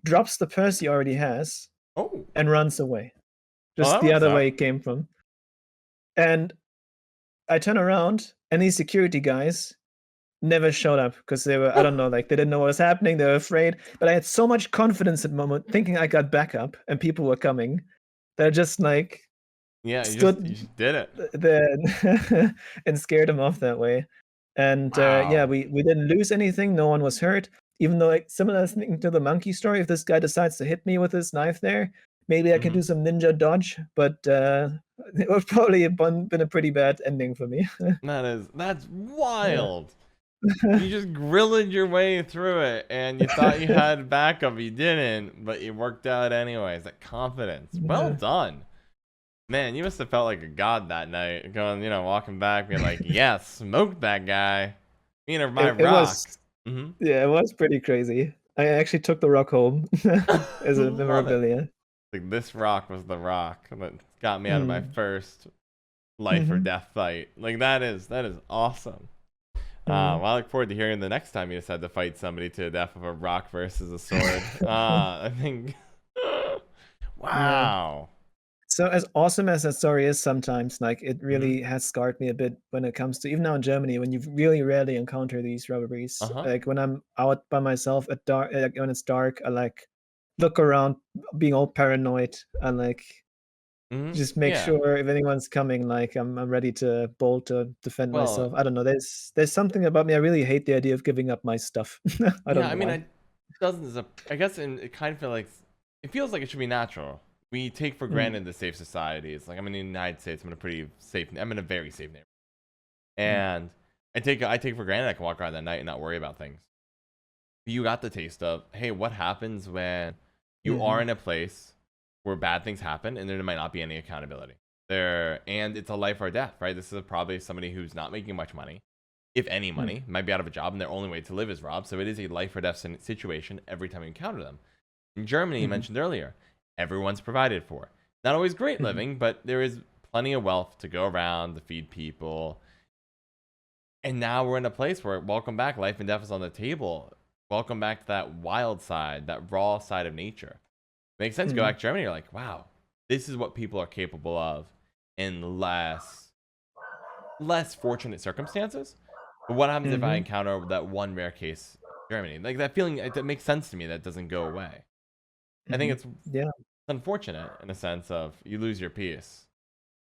drops the purse he already has Oh. and runs away. Oh, just that the works other way out. it came from. And I turn around, and these security guys never showed up because they were, I don't know, like they didn't know what was happening. They were afraid. But I had so much confidence at the moment, thinking I got backup and people were coming. That I just like Yeah, you stood just did it. there and scared them off that way. And yeah, Wow. we didn't lose anything. No one was hurt. Even though, like, similar thing to the monkey story, if this guy decides to hit me with his knife there, maybe I can do Mhm. some ninja dodge. But it would probably have been a pretty bad ending for me. That's Yeah. wild. You just grilled your way through it, and you thought you had backup. You didn't, but you worked out anyways. That confidence. Well Yeah. done. Man, you must have felt like a god that night, going, walking back, being like, "Yeah, smoked that guy. Me and my It rock." was, Mm-hmm. yeah, it was pretty crazy. I actually took the rock home as a Love it. memorabilia. Like this rock was the rock that got me out of my Mm. first life or Mhm. death fight. Like that is awesome. Mm. Well, I look forward to hearing the next time you decide to fight somebody to the death of a rock versus a sword. I think. Yeah. Wow. So as awesome as that story is sometimes, like, it Mm-hmm. really has scarred me a bit when it comes to, even now in Germany, when you really rarely encounter these Uh robberies. huh. Like, when I'm out by myself at dark, like, when it's dark, I, like, look around being all paranoid and, like, Mm-hmm. just make Yeah. sure if anyone's coming, like, I'm ready to bolt to defend Well, myself. I don't know, there's something about me, I really hate the idea of giving up my stuff. I yeah. don't I know mean, why. I doesn't. I guess, and it kind of feel like it feels like it should be natural. We take for Mm, granted the safe societies. Like I'm in the United States. I'm in a pretty safe. I'm in a very safe neighborhood, mm, and I take for granted I can walk around that night and not worry about things. You got the taste of, hey, what happens when you are mhm, in a place where bad things happen and there might not be any accountability there, and it's a life or death, right? This is probably somebody who's not making much money, if any mm, money, might be out of a job, and their only way to live is robbed. So it is a life or death situation every time you encounter them. In Germany, you mhm, mentioned earlier, everyone's provided for. Not always great mhm, living, but there is plenty of wealth to go around to feed people. And now we're in a place where, welcome back, life and death is on the table. Welcome back to that wild side, that raw side of nature. Makes sense. Go mhm, back to Germany. You're like, wow, this is what people are capable of in less fortunate circumstances. But what happens if I mhm, encounter that one rare case in Germany? Like that feeling, it makes sense to me. That doesn't go away. I think mhm. it's Yeah. unfortunate in a sense of you lose your peace.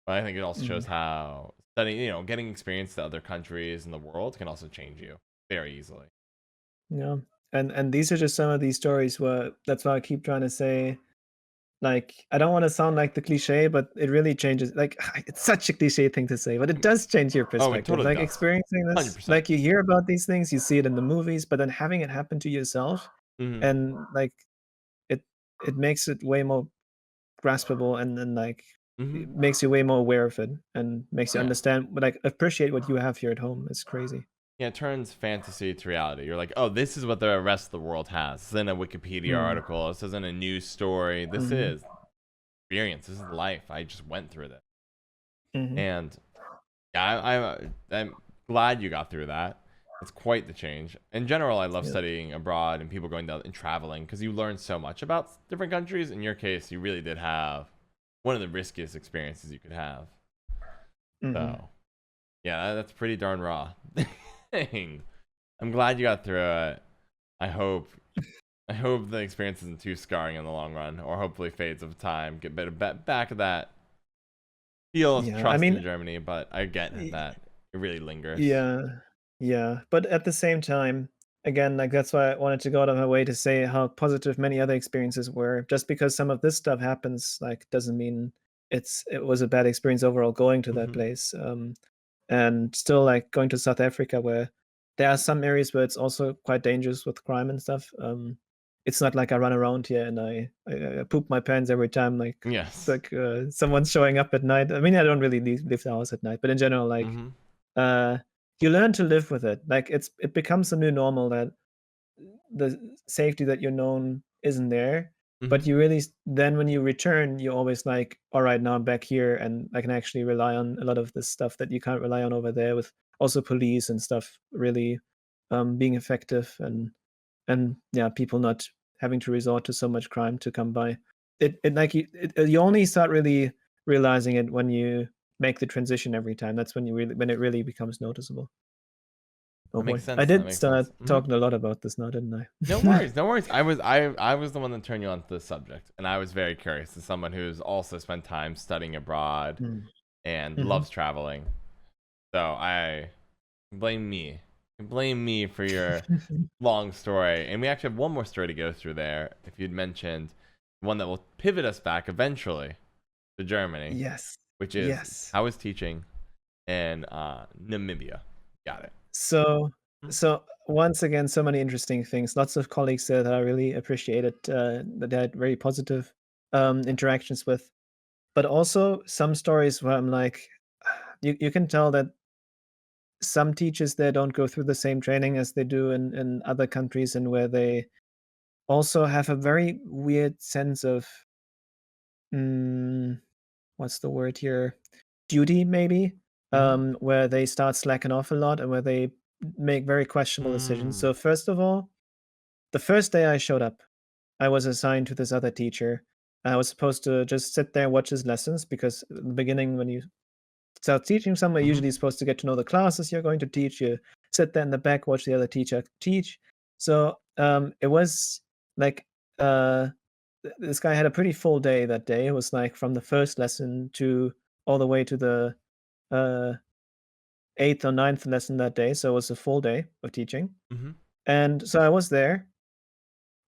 But I think it also Mm. shows how studying, getting experience to other countries in the world can also change you very easily. Yeah, and these are just some of these stories where that's why I keep trying to say, like, I don't wanna sound like the cliché, but it really changes, like, it's such a cliché thing to say, but it does change your Oh, it perspective, totally like, does. experiencing this, 100%. like, you hear about these things, you see it in the movies, but then having it happen to yourself, Hmm. and, like, it it makes it way more graspable, and then, like, Hmm. it makes you way more aware of it, and makes you Yeah. understand, like, appreciate what you have here at home. It's crazy. Yeah, it turns fantasy to reality. You're like, oh, this is what the rest of the world has. This isn't a Wikipedia Mm, article. This isn't a news story. This mhm, is experience. This is life. I just went through this. mhm, And yeah, I'm glad you got through that. It's quite the change. In general, I love yeah, studying abroad and people going down and traveling because you learn so much about different countries. In your case, you really did have one of the riskiest experiences you could have. mhm, So, yeah, that's pretty darn raw. Dang. I'm glad you got through it. I hope I hope the experience isn't too scarring in the long run, or hopefully fades of time. Get a bit of back of that feel of yeah, I trust in mean, Germany, but I get y that it really lingers. yeah, yeah, but at the same time, again, like, that's why I wanted to go out of my way to say how positive many other experiences were. Just because some of this stuff happens, like, doesn't mean it was a bad experience overall going to that Hmm. place, and still, like, going to South Africa where there are some areas where it's also quite dangerous with crime and stuff, it's not like I run around here and I poop my pants every time, Yes. like, someone's showing up at night. I mean, I don't really leave the house at night, but in general, like, Hmm. uh, you learn to live with it. Like, it becomes a new normal that the safety that you known isn't there, but Hmm. you really then when you return, you're always like, "All right, now I'm back here, and I can actually rely on a lot of this stuff that you can't rely on over there," with also police and stuff really, being effective, and yeah, people not having to resort to so much crime to come by. it like you only start really realizing it when you make the transition every time. That's when it really becomes noticeable. Oh That boy, makes I sense. That did makes start sense. talking a lot about this now, didn't I? No worries, no worries. I was the one that turned you on to this subject, and I was very curious as someone who's also spent time studying abroad and Mm-hmm. loves traveling. So I blame me. Blame me for your long story. And we actually have one more story to go through there. If you'd mentioned one that will pivot us back eventually to Germany, Yes. which is Yes. how is teaching in Namibia. Got it. So, Mhm. so once again, so many interesting things. Lots of colleagues there that I really appreciated, that I had very positive interactions with. But also some stories where I'm like, you can tell that some teachers there don't go through the same training as they do in other countries, and where they also have a very weird sense of mm, what's the word here? Duty, maybe, Mm-hmm. where they start slacking off a lot and where they make very questionable decisions. Mm. So first of all, the first day I showed up, I was assigned to this other teacher. I was supposed to just sit there and watch his lessons because in the beginning, when you start teaching somewhere, Mm-hmm. usually you're supposed to get to know the classes you're going to teach. You sit there in the back, watch the other teacher teach. So it was like uh, this guy had a pretty full day that day. It was like from the first lesson to all the way to the uh, eighth or ninth lesson that day. So it was a full day of teaching. Mm-hmm. And so I was there.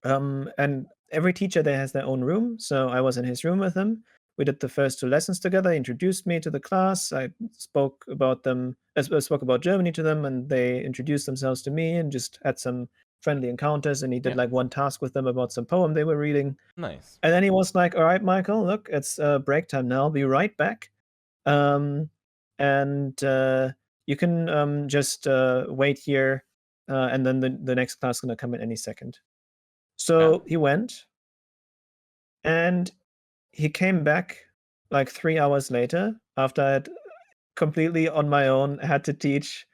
And every teacher there has their own room. So I was in his room with him. We did the first two lessons together. He introduced me to the class. I spoke about them, spoke about Germany to them, and they introduced themselves to me and just had some friendly encounters. And he did Yeah. like one task with them about some poem they were reading. Nice. And then he was like, "All right, Michael, look, it's break time now. I'll be right back. Um, and you can just wait here, and then the next class is gonna come in any second." Yeah. So he went, and he came back like 3 hours later after I had completely on my own had to teach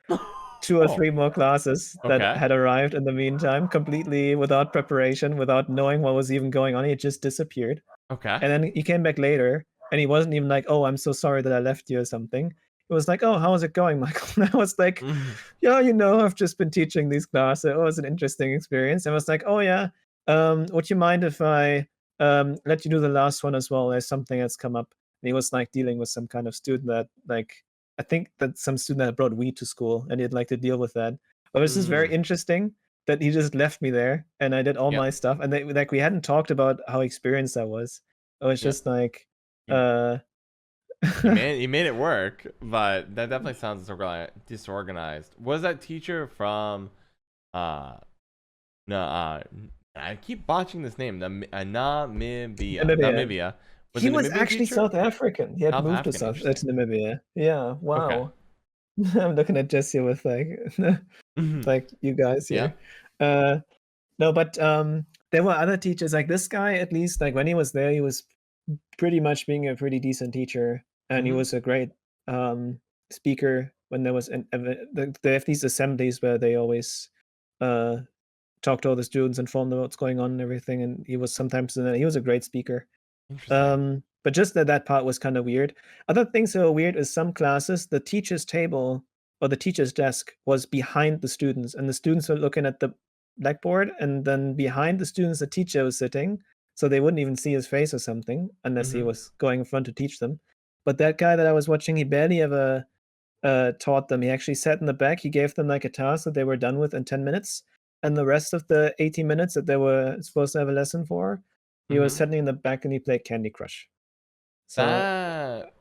2 or Oh. 3 more classes that Okay. had arrived in the meantime, completely without preparation, without knowing what was even going on. He just disappeared. Okay. And then he came back later, and he wasn't even like, "Oh, I'm so sorry that I left you," or something. It was like, "Oh, how is it going, Michael?" And I was like, Mm-hmm. "Yeah, I've just been teaching these classes. It was an interesting experience." And I was like, "Oh, yeah, would you mind if I, let you do the last one as well? There's something that's come up." And he was, like, dealing with some kind of student that, like I think that some student had brought weed to school, and he'd like to deal with that. But it was just very Mm. interesting that he just left me there, and I did all Yep. my stuff, and like, we hadn't talked about how experienced I was. It was Yep. just like, You, uh you made it work, but that definitely sounds disorganized. Was that teacher from uh no I keep botching this name. Namibia. Namibia. Namibia. Was He it a was Namibian actually teacher? South African. He had South moved to African, South interesting. to Namibia. Yeah, Okay. wow. I'm looking at Jesse with, like Mhm. like, you guys Yeah. here. Uh, no, but, there were other teachers, like, this guy, at least, like, when he was there, he was pretty much being a pretty decent teacher, and he Mm-hmm. was a great, speaker when there was they have these assemblies where they always, uh, talk to all the students, inform them what's going on and everything, and he was sometimes he was a great speaker. Interesting. But just that part was kinda weird. Other things that were weird is some classes, the teacher's table or the teacher's desk was behind the students, and the students were looking at the blackboard, and then behind the students, the teacher was sitting, so they wouldn't even see his face or something unless he Mm-hmm. was going in front to teach them. But that guy that I was watching, he barely ever, taught them. He actually sat in the back, he gave them, like, a task that they were done with in 10 minutes, and the rest of the 80 minutes that they were supposed to have a lesson for, he was Mm-hmm. sitting in the back and he played Candy Crush. So, That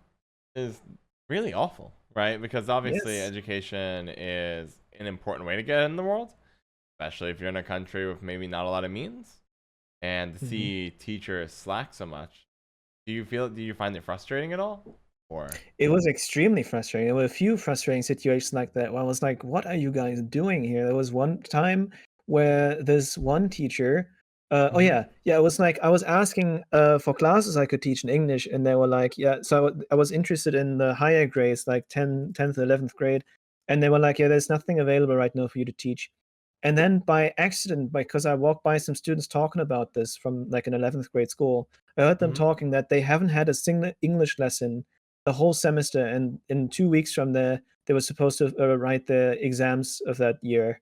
is really awful, right? Because obviously yes. education is an important way to get in the world, especially if you're in a country with maybe not a lot of means. And to Mhm. see teachers slack so much, do you find it frustrating at all? Or It was extremely frustrating. There were a few frustrating situations like that where I was like, "What are you guys doing here?" There was one time where this one teacher oh, mm-hmm. yeah, it was like I was asking, for classes I could teach in English, and they were like, yeah so I was interested in the higher grades, like 10th, 11th grade, and they were like, "Yeah, there's nothing available right now for you to teach." And then by accident, because I walked by some students talking about this from, like, an 11th grade school, I heard them Mhm. talking that they haven't had a single English lesson the whole semester, and in 2 weeks from there, they were supposed to, write the exams of that year.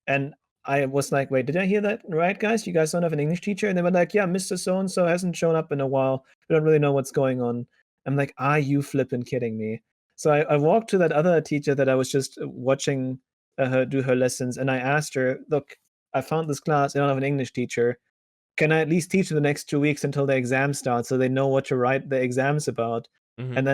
And I was like, "Wait, did I hear that right, guys? You guys don't have an English teacher?" And they were like, "Yeah, Mr. So and so hasn't shown up in a while. We don't really know what's going on." I'm like, "Are you flipping kidding me?" So I walked to that other teacher that I was just watching her do her lessons, and I asked her, "Look, I found this class. I don't have an English teacher. Can I at least teach them the next 2 weeks until the exam starts so they know what to write the exams about?" And Mhm.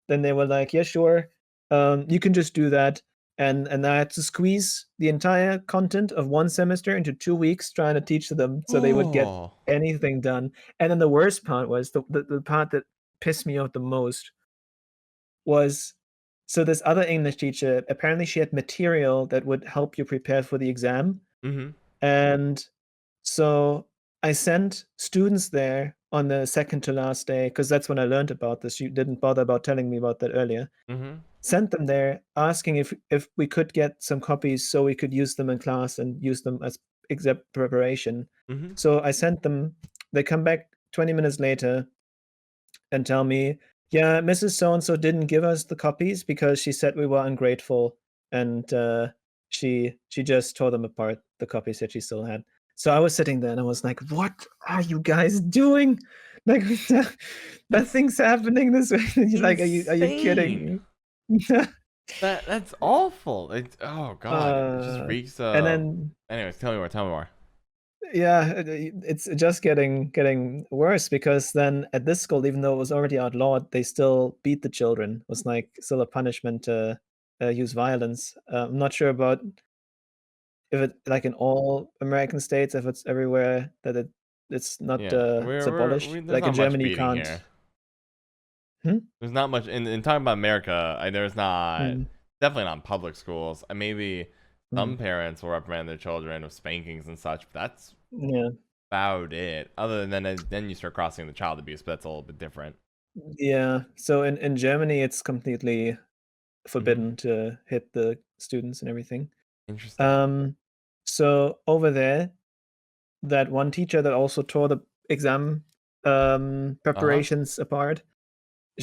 then they were like, "Yeah, sure. You can just do that." And I had to squeeze the entire content of 1 semester into 2 weeks trying to teach them so they would get Oh. anything done. And then the worst part was the part that pissed me off the most was, so this other English teacher, apparently she had material that would help you prepare for the exam, Mhm. and so I sent students there on the second to last day, because that's when I learned about this. You didn't bother about telling me about that earlier. Mhm. Sent them there asking if we could get some copies so we could use them in class and use them as exam preparation. Mhm. So I sent them. They come back 20 minutes later and tell me, "Yeah, Mrs. So and so didn't give us the copies because she said we were ungrateful, and she just tore them apart, the copies that she still had." So I was sitting there and I was like, "What are you guys doing? Like, That's nothing's happening this way." Like, are you insane. kidding me? That's awful. It's oh god, it just Uh, reeks and of. then Anyways, tell me more. Tell me more. yeah, it's just getting worse, because then at this school, even though it was already outlawed, they still beat the children. It was like still a punishment to use violence. I'm not sure about if it like in all American states, if it's everywhere that it's not Yeah, it's we abolished. there's Like in not much Germany, you beating can't. here. Hmm? There's not much in talking about America. There's not Mm, definitely not in public schools. And maybe some mm, parents will reprimand their children with spankings and such. But that's yeah, about it. Other than then you start crossing the child abuse, but that's a little bit different. yeah. So in Germany, it's completely Hmm. forbidden to hit the students and everything. Interesting. Um, so over there, that one teacher that also tore the exam, Uh huh. preparations apart,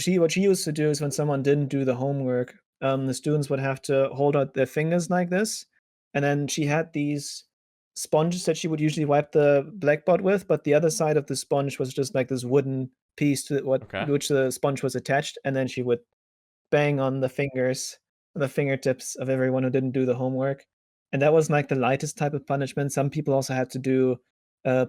what she used to do is when someone didn't do the homework, the students would have to hold out their fingers like this, and then she had these sponges that she would usually wipe the blackboard with, but the other side of the sponge was just like this wooden piece to what Okay. which the sponge was attached, and then she would bang on the fingertips of everyone who didn't do the homework, and that was, like, the lightest type of punishment. Some people also had to do,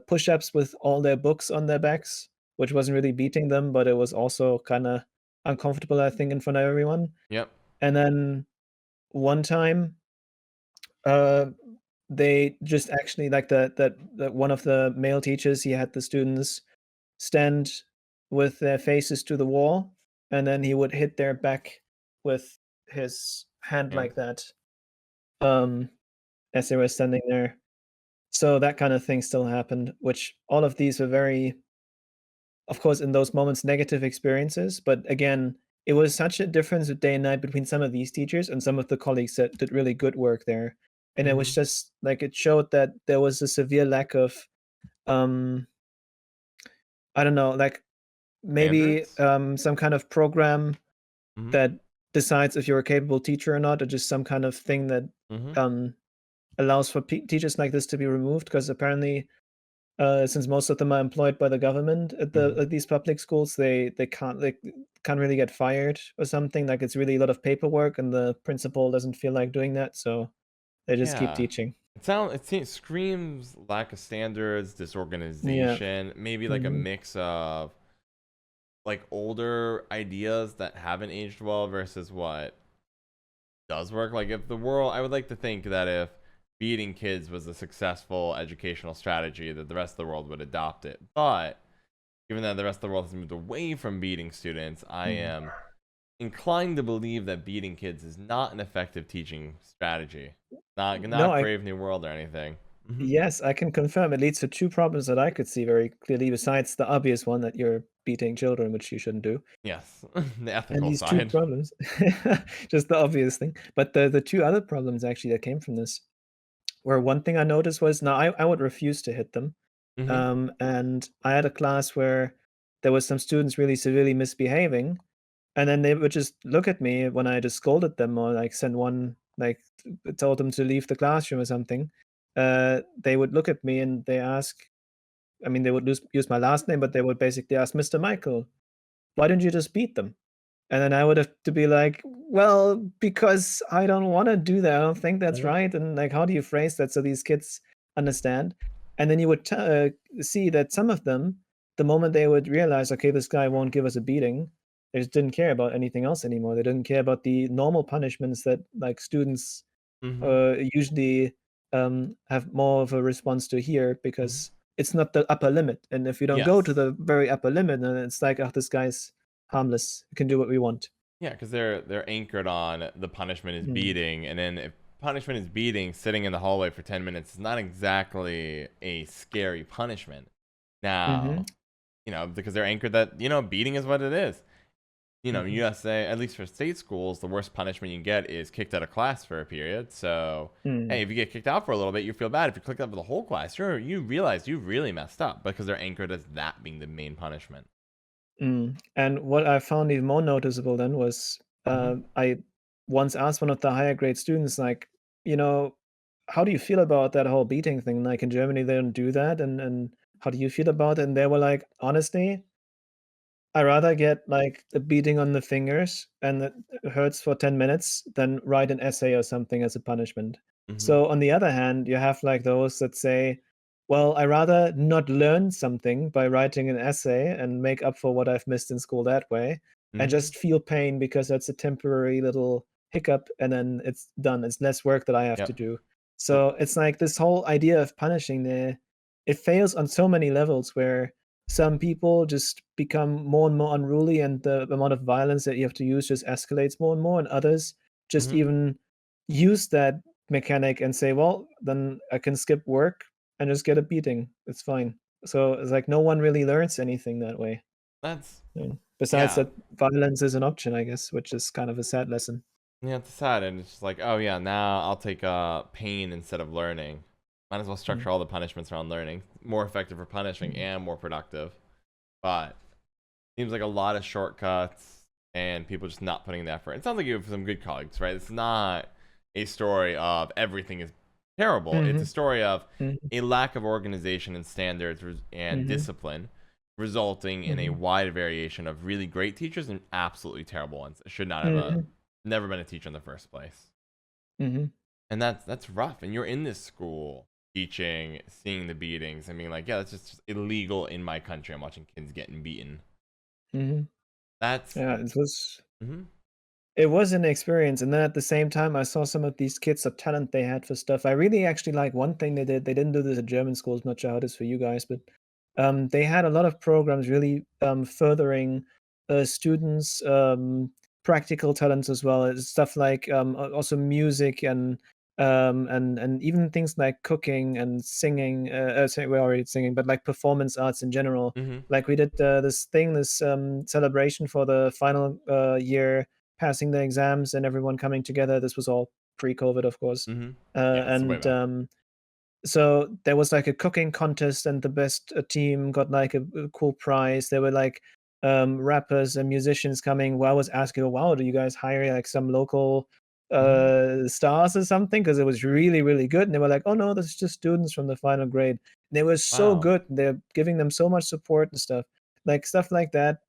push-ups with all their books on their backs, which wasn't really beating them, but it was also kinda uncomfortable, I think, in front of everyone. Yep. And then one time, uh, they just actually like, that one of the male teachers, he had the students stand with their faces to the wall, and then he would hit their back with his hand And like that, um, as they were standing there. So that kind of thing still happened, which all of these were very, of course, in those moments, negative experiences. But again, it was such a difference of day and night between some of these teachers and some of the colleagues that did really good work there. And it was hmm just like it showed that there was a severe lack of, um, I don't know, like maybe standards. some kind of program Hmm. that decides if you're a capable teacher or not, or just some kind of thing that Hmm. um, allows for teachers like this to be removed. Because apparently, since most of them are employed by the government Hmm. at these public schools, they can't really get fired or something. Like it's really a lot of paperwork, and the principal doesn't feel like doing that, so they just keep Yeah. teaching. Screams lack of standards, Yeah. disorganization, maybe like a Hmm. mix of like older ideas that haven't aged well versus what does work. Like if the world, I would like to think that if beating kids was a successful educational strategy, that the rest of the world would adopt it. But given that the rest of the world has moved away from beating students, I Hmm. am inclined to believe that beating kids is not an effective teaching strategy. No, Not Brave New World or anything. Hmm. yes, I can confirm it leads to two problems that I could see very clearly, besides the obvious one that you're beating children, which you shouldn't do. Yes, the And ethical these 2 side. problems, just the obvious thing. But the 2 other problems actually that came from this, where one thing I noticed was, now I would refuse to hit them, Hmm. and I had a class where there was some students really severely misbehaving, and then they would just look at me when I just scolded them or like sent one like told them to leave the classroom or something. They would look at me and they ask, I mean, they would use my last name, but they would basically ask, Mr. Michael, why didn't you just beat them? And then I would have to be like, well, because I don't want to do that. I don't think that's Mhm. right. And like, how do you phrase that so these kids understand? And then you would see that some of them, the moment they would realize, okay, this guy won't give us a beating, they just didn't care about anything else anymore. They didn't care about the normal punishments that like students Mhm. usually have more of a response to here Mhm. because it's not the upper limit. And if you don't go to Yes. the very upper limit, then it's like, oh, this guy's harmless. We can do what we want. Yeah, because they're anchored on the punishment is Mm. beating, and then if punishment is beating, sitting in the hallway for 10 minutes is not exactly a scary punishment. Mhm. Now, because they're anchored that beating is what it is. In Mhm. USA, at least for state schools, the worst punishment you can get is kicked out of class for a period. So, Mm. hey, if you get kicked out for a little bit, you feel bad. If you're kicked out for the whole class, you realize you really messed up because they're anchored as that being the main punishment. Mm. And what I found even more noticeable then was Hmm. I once asked one of the higher grade students, like, you know, how do you feel about that whole beating thing? Like in Germany, they don't do that, and how do you feel about it? And they were like, honestly, I rather get, like, a beating on the fingers and it hurts for 10 minutes than write an essay or something as a punishment. Hmm. So, on the other hand, you have, like, those that say, "Well, I rather not learn something by writing an essay and make up for what I've missed in school that way, and Hmm. just feel pain because that's a temporary little hiccup, and then it's done. It's less work that I have to Yep. do." So, So, it's like this whole idea of punishing there, it fails on so many levels where some people just become more and more unruly and the amount of violence that you have to use just escalates more and more, and others just mhm. even use that mechanic and say, well, then I can skip work and just get a beating, it's fine. So it's like no one really learns anything that way. That's Besides yeah. that violence is an option, I guess, which is kind of a sad lesson. Yeah, it's sad, and it's just like, oh yeah, now I'll take pain instead of learning. Might as well Mm, structure all the punishments around learning. More effective for punishing mm, and more productive. But seems like a lot of shortcuts and people just not putting the effort. It sounds like you have some good colleagues, right? It's not a story of everything is terrible. It's a mhm, story of mhm, a lack of organization and standards and mhm, discipline, resulting in a mhm, wide variation of really great teachers and absolutely terrible ones that should not have mhm, never been a teacher in the first place. mhm, And that's rough. And you're in this school teaching, seeing the beatings, and being like, yeah, that's just illegal in my country. I'm watching kids getting beaten. mhm. That's Yeah, mhm. it was an experience, and then at the same time, I saw some of these kids, the talent they had for stuff. I really actually like one thing they did. They didn't do this at German schools, not sure how it is for you guys, but they had a lot of programs really furthering students' practical talents as well. It's stuff like also music and even things like cooking and singing. Sorry, we're already singing, but like performance arts in general. Mhm. Like we did this celebration for the final year passing the exams and everyone coming together. This was all pre-COVID, of course. Mhm. Uh, Yeah, it's way and back. so there was like a cooking contest, and the best team got like a cool prize. There were like rappers and musicians coming. Well, I was asking, "Oh, wow, do you guys hire like some local Mhm. stars or something?" Because it was really, really good. And they were like, "Oh no, this is just students from the final grade." They were so Wow. good. They're giving them so much support and stuff like that.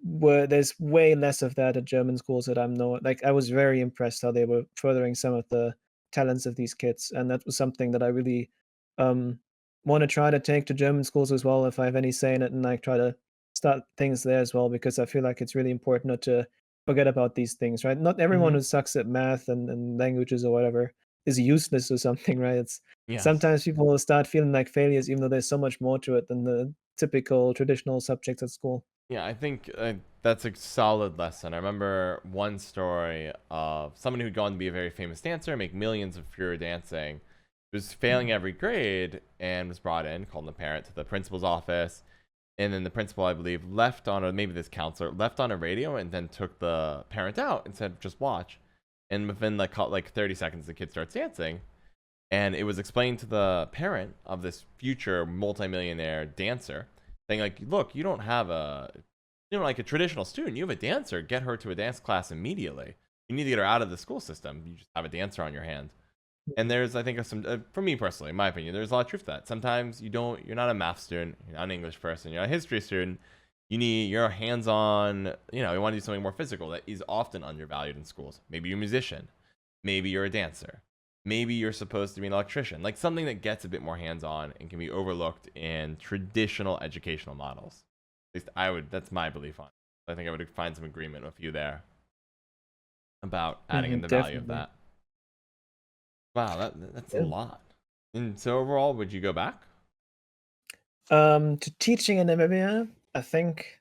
Where there's way less of that at German schools that I'm know like, I was very impressed how they were furthering some of the talents of these kids, and that was something that I really, um, wanna try to take to German schools as well if I have any say in it, and, like, try to start things there as well because I feel like it's really important not to forget about these things, right? Not everyone Mhm. who sucks at math and languages or whatever is useless or something, right? It's Yes. sometimes people will start feeling like failures even though there's so much more to it than the typical traditional subjects at school. Yeah, I think that's a solid lesson. I remember one story of someone who'd gone to be a very famous dancer, make millions of pure dancing, was failing Mhm. every grade, and was brought in, called the parent to the principal's office. And then the principal, I believe, left on, or maybe this counselor, left on a radio and then took the parent out and said, just watch. And within like 30 seconds, the kid starts dancing. And it was explained to the parent of this future multimillionaire dancer saying like, look, you don't have a, like a traditional student. You have a dancer. Get her to a dance class immediately. You need to get her out of the school system. You just have a dancer on your hand. And there's, I think, some for me personally, in my opinion, there's a lot of truth to that. Sometimes you're not a math student, you're not an English person, you're not a history student. You're hands-on. You want to do something more physical that is often undervalued in schools. Maybe you're a musician, maybe you're a dancer, maybe you're supposed to be an electrician, like something that gets a bit more hands-on and can be overlooked in traditional educational models. At least that's my belief on it. I think I would find some agreement with you there about adding in the value of that. Wow, that's a lot. And so overall, would you go back? To teaching in Namibia, I think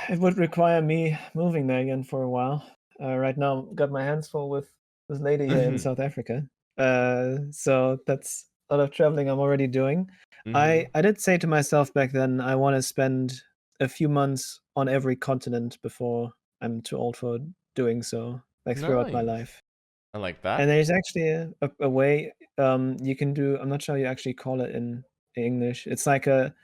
it would require me moving there again for a while. Right now, got my hands full with this lady here in South Africa. So that's a lot of traveling I'm already doing. I did say to myself back then, I want to spend a few months on every continent before I'm too old for doing so, like throughout my Nice. life. I like And that. there's actually a way you can do. I'm not sure how you actually call it in English. It's like a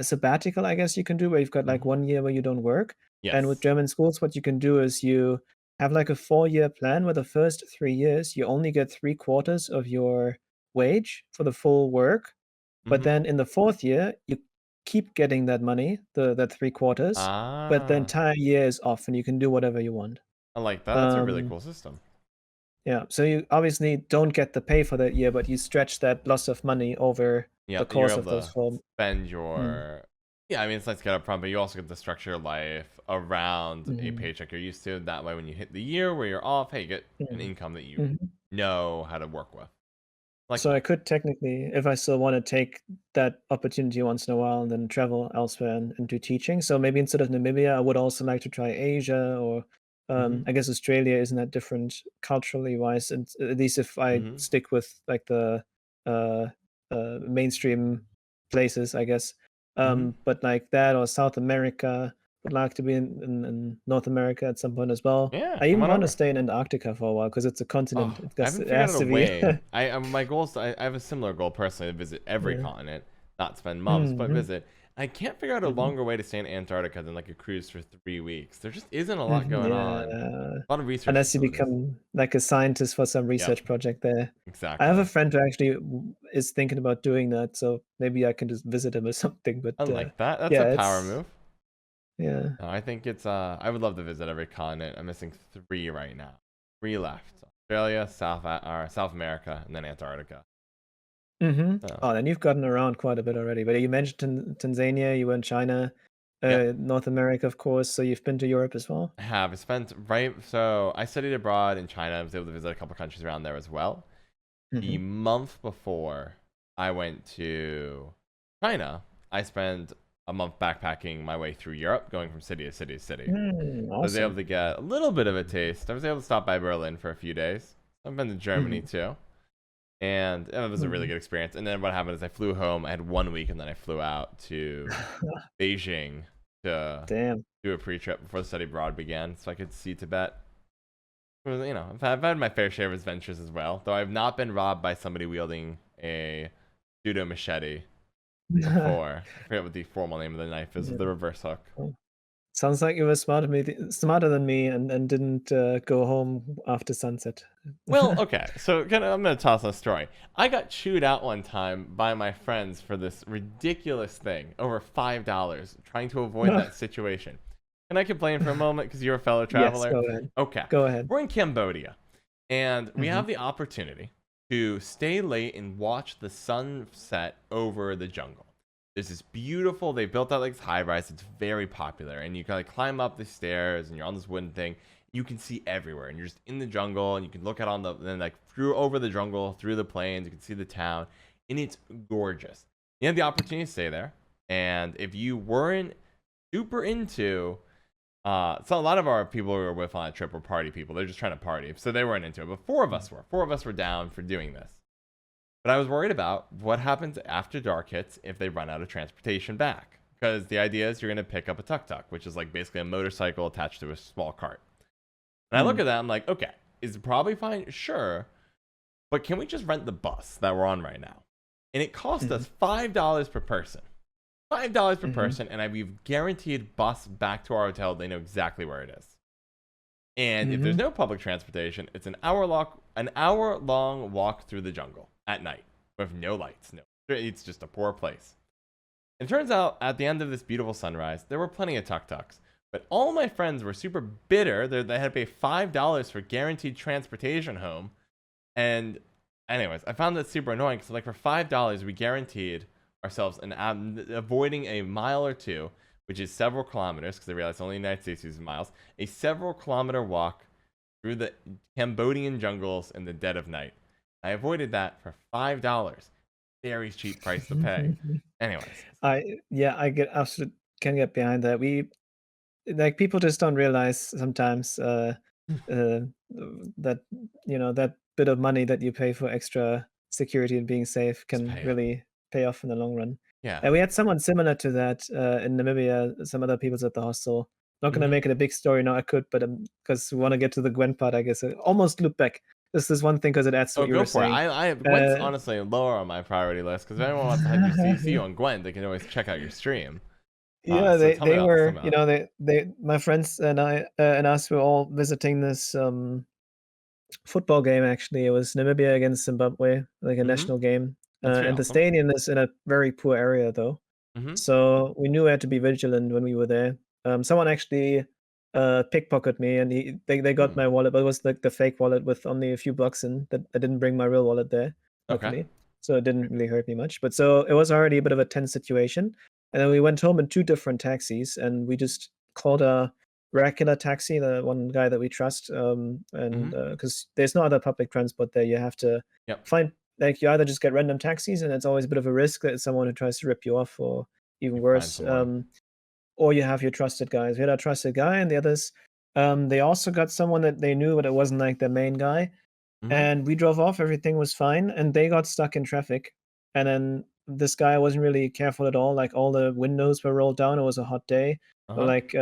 sabbatical, I guess you can do, where you've got like 1 year where you don't work. And with Yes. German schools, what you can do is you have like a 4-year plan where the first 3 years you only get 3/4 of your wage for the full work. But then in the 4th year, you keep getting that money, that 3/4, but the Ah, entire year is off and you can do whatever you want. I like that. That's a really Um, cool system. yeah, so you obviously don't get the pay for that year, but you stretch that loss of money over the Yep, and you're course able of those to 4. spend Mm, your. Yeah, I mean, it's nice to get up front, but you also get to structure your life around a mhm, paycheck you're used to. That way, when you hit the year where you're off, hey, you get an mm, income that you mhm. know how to work with. Like So I that. could technically, if I still want to take that opportunity once in a while and then travel elsewhere and do teaching. So maybe instead of Namibia, I would also like to try Asia or Mm-hmm. I guess Australia isn't that different culturally wise. And at least if I Mm-hmm. stick with like the uh, mainstream places, I guess. Mm-hmm. But like that or South America, would like to be in North America at some point as well. Yeah, I come even on want to over. stay in Antarctica for a while because it's a Oh, continent. I It haven't figured has out a to be. way. My goal is I have a similar goal personally to visit every Yeah. continent, not spend months, but Mhm, visit. I can't figure out a mhm, longer way to stay in Antarctica than like a cruise for 3 weeks. There just isn't a lot mhm, going on. yeah. A lot of research Unless you facilities. become like a scientist for some Yep, research project there. I have exactly. a friend who actually is thinking about doing that, so maybe I can just visit him or something. But I like that. That's a yeah, power it's move. yeah. No, I think it's I would love to visit every continent. I'm missing 3 right now. 3 left. Australia, South America, and then Antarctica. Oh, Oh, then you've gotten around quite a bit already. But you mentioned Tanzania, you went China, yep. North America, of course. So you've been to Europe as well. I have. I spent right. So I studied abroad in China. I was able to visit a couple countries around there as well. The Hmm. month before I went to China, I spent a month backpacking my way through Europe, going from city to city to city. I was able Awesome. to get a little bit of a taste. I was able to stop by Berlin for a few days. I've been to Germany Hmm. too, and it was a really Hmm. good experience. And then what happened is I flew home. I had 1 week, and then I flew out to Beijing to Damn. do a pre-trip before the study abroad began, so I could see Tibet. Well, I've had my fair share of adventures as well, though I've not been robbed by somebody wielding a pseudo machete before. I forget what the formal name of the knife is with the Yeah. reverse hook. Cool. Sounds like you were smarter than me and didn't go home after sunset. Well, okay, so I'm gonna toss a story. I got chewed out one time by my friends for this ridiculous thing, over $5, trying to avoid that situation. Can I complain for a moment because you're a fellow Yes, traveler? go ahead. Okay, Go ahead. we're in Cambodia, and we Mhm. have the opportunity to stay late and watch the sun set over the jungle. There's this beautiful, they built out like this high rise. It's very popular, and you can like climb up the stairs, and you're on this wooden thing. You can see everywhere, and you're just in the jungle, and you can look out on the then like through over the jungle, through the plains. You can see the town, and it's gorgeous. You have the opportunity to stay there, and if you weren't super into so a lot of our people we were with on that trip were party people. They're just trying to party, so they weren't into it. But 4 of us were. 4 of us were down for doing this. But I was worried about what happens after dark hits if they run out of transportation back. Because the idea is you're going to pick up a tuk-tuk, which is like basically a motorcycle attached to a small cart. And I look Mm. at that, I'm like, okay, is it probably fine? Sure. But can we just rent the bus that we're on right now? and it cost Mhm. us $5 per person. $5 per Mhm. person, and we've guaranteed bus back to our hotel. They know exactly where it is. And if there's Mhm. no public transportation, it's an hour long walk through the jungle at night with no lights. No, it's just a poor place. It turns out at the end of this beautiful sunrise, there were plenty of tuk-tuks. But all my friends were super bitter. They had to pay $5 for guaranteed transportation home. And anyways, I found that super annoying because like for $5, we guaranteed ourselves avoiding a mile or two, which is several kilometers, because I realized only the United States uses miles, a several kilometer walk through the Cambodian jungles in the dead of night. I avoided that for $5. Very cheap price to pay. Anyways. I get absolute can get behind that. We like people just don't realize sometimes uh that that bit of money that you pay for extra security and being safe Just can pay it. really pay off in the long run. Yeah. And we had someone similar to that in Namibia. Some other people's at the hostel. Not gonna Mm-hmm. make it a big story. No, I could, but because we want to get to the Gwent part, I guess. I almost loop back. This is one thing because it adds to Oh, what you go were for it. saying. Gwent's honestly lower on my priority list because if anyone wants to see you on Gwent, they can always check out your stream. Yeah, So they tell me they about this. Tell were, me about they my friends and I and us were all visiting this football game actually. It was Namibia against Zimbabwe, like a it. Mm-hmm. national game. That's pretty And the awesome. stadium is in a very poor area though. Mm-hmm. So we knew we had to be vigilant when we were there. Someone actually pickpocketed me and they got Mm. my wallet, but it was like the fake wallet with only a few bucks in that I didn't bring my real wallet there, Okay. luckily. So it didn't really hurt me much. But so it was already a bit of a tense situation. And then we went home in two different taxis and we just called a regular taxi, the one guy that we trust. And Mm-hmm. because there's no other public transport there, you have to Yep. find like you either just get random taxis and it's always a bit of a risk that it's someone who tries to rip you off or even You find worse, someone. or you have your trusted guys. We had our trusted guy, and the others, they also got someone that they knew, but it wasn't like the main guy. Mm-hmm. And we drove off, everything was fine, and they got stuck in traffic. And then this guy wasn't really careful at all. Like all the windows were rolled down. It was a hot day. Uh-huh. Like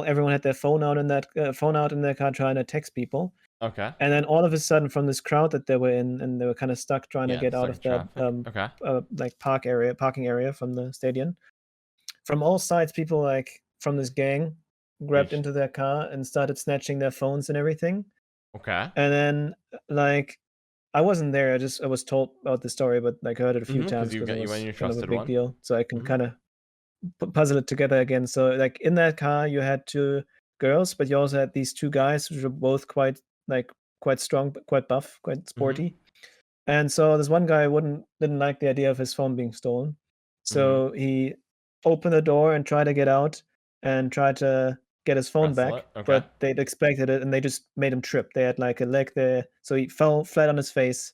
everyone had their phone out in that phone out in their car trying to text people. Okay. And then all of a sudden, from this crowd that they were in, and they were kind of stuck trying to Yeah. get out Stuck of in that traffic. Okay. like parking area from the stadium. From all sides, people like from this gang grabbed Reached. into their car and started snatching their phones and everything. Okay. And then like I wasn't there. I was told about the story, but like heard it a few Mm-hmm. Because times you because it got you and was your kind of a trusted big one. deal. So I can Mm-hmm. kind of puzzle it together again. So like in that car, you had two girls, but you also had these two guys who were both quite strong, but quite buff, quite Mm-hmm. sporty. And so this one guy didn't like the idea of his phone being stolen. Mm-hmm. So he opened the door and tried to get out and tried to get his phone Wrestle it. back, Okay. but they'd expected it and they just made him trip. They had like a leg there, so he fell flat on his face.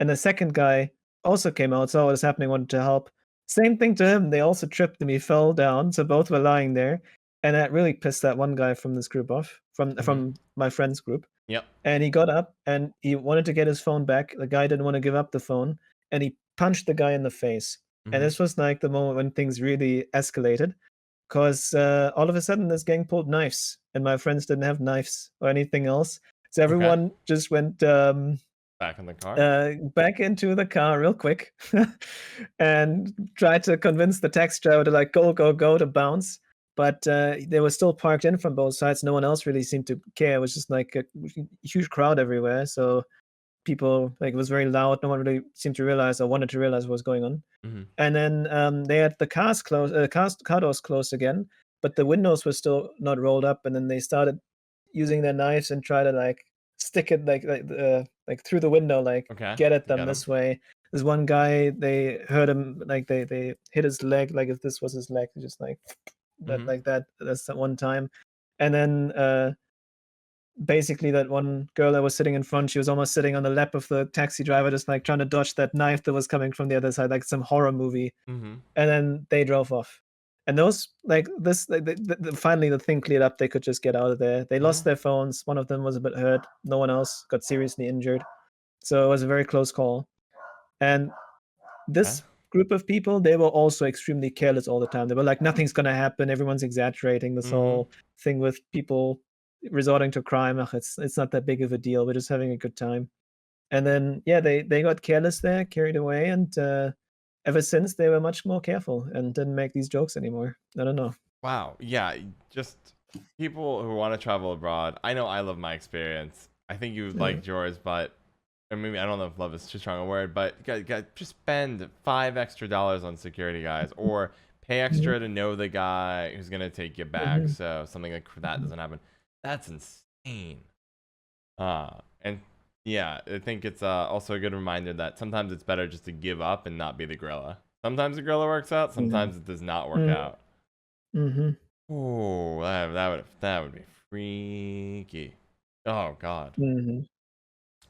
And the second guy also came out, saw what was happening, wanted to help. Same thing to him. They also tripped him. He fell down, so both were lying there, and that really pissed that one guy from this group off, Mm-hmm. from my friend's group. Yep. And he got up and he wanted to get his phone back. The guy didn't want to give up the phone and he punched the guy in the face. And Mm-hmm. this was like the moment when things really escalated because all of a sudden this gang pulled knives and my friends didn't have knives or anything else. So Okay. everyone just went Back in the car. back into the car real quick and tried to convince the taxi driver to like go to bounce. But they were still parked in from both sides. No one else really seemed to care. It was just like a huge crowd everywhere. So people like it was very loud. No one really seemed to realize or wanted to realize what was going on. Mm-hmm. And then they had the cars closed, car doors closed again, but the windows were still not rolled up. And then they started using their knives and try to like stick it like through the window, like Okay. get at To them get him. this way. There's one guy, they heard him like they hit his leg, like if this was his leg, just like that, Mm-hmm. like that. That's that one time. And then basically that one girl that was sitting in front, she was almost sitting on the lap of the taxi driver, just like trying to dodge that knife that was coming from the other side, like some horror movie. Mm-hmm. And then they drove off. And those like this like, finally the thing cleared up. They could just get out of there. They lost Uh-huh. their phones. One of them was a bit hurt. No one else got seriously injured. So it was a very close call. And Okay. this group of people, they were also extremely careless all the time. They were like, nothing's gonna happen. Everyone's exaggerating this Mm-hmm. whole thing with people resorting to crime. Ugh, it's not that big of a deal. We're just having a good time. And then yeah, they got careless there, carried away, and ever since they were much more careful and didn't make these jokes anymore. I don't know. Wow. Yeah. Just people who want to travel abroad. I know I love my experience. I think you Yeah. liked yours, but or maybe I don't know if love is too strong a word, but you got just spend $5 extra on security guys or pay Mhm, extra to know the guy who's gonna take you back, mhm, so something like that mhm, doesn't happen. That's insane. And yeah, I think it's also a good reminder that sometimes it's better just to give up and not be the gorilla. Sometimes the gorilla works out, mhm, sometimes it does not work mhm, out. mhm. Oh, that would be freaky. Oh God. Mhm.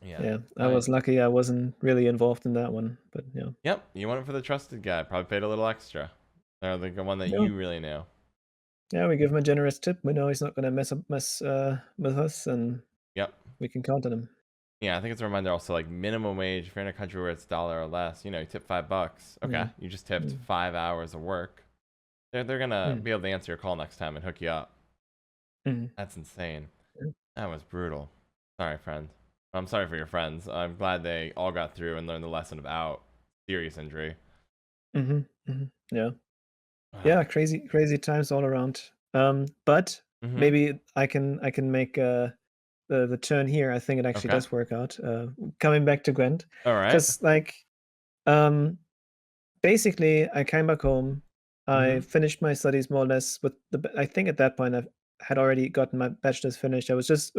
Yeah. Yeah, I I was lucky I wasn't really involved in that one, but yeah. Yep. You went for the trusted guy. Probably paid a little extra. Or the one that Yeah, you really knew. yeah, we give him a generous tip. We know he's not gonna mess with us, and Yep. we can count on him. Yeah, I think it's a reminder also like minimum wage if you're in a country where it's dollar or less, you tip $5. Okay. Mm, You just tipped mm, 5 hours of work. They're gonna mm, be able to answer your call next time and hook you up. mm. That's insane. Yeah. That was brutal. Sorry, friend. I'm sorry for your friends. I'm glad they all got through and learned the lesson about serious injury. Mhm, mhm. Yeah. Yeah, crazy times all around. But Mm-hmm. maybe I can make, the turn here. I think it actually Okay. does work out, coming back to Gwent, All right. because like, um, basically, I came back home, I Mm-hmm. finished my studies more or less with I think at that point, I had already gotten my bachelor's finished. I was just,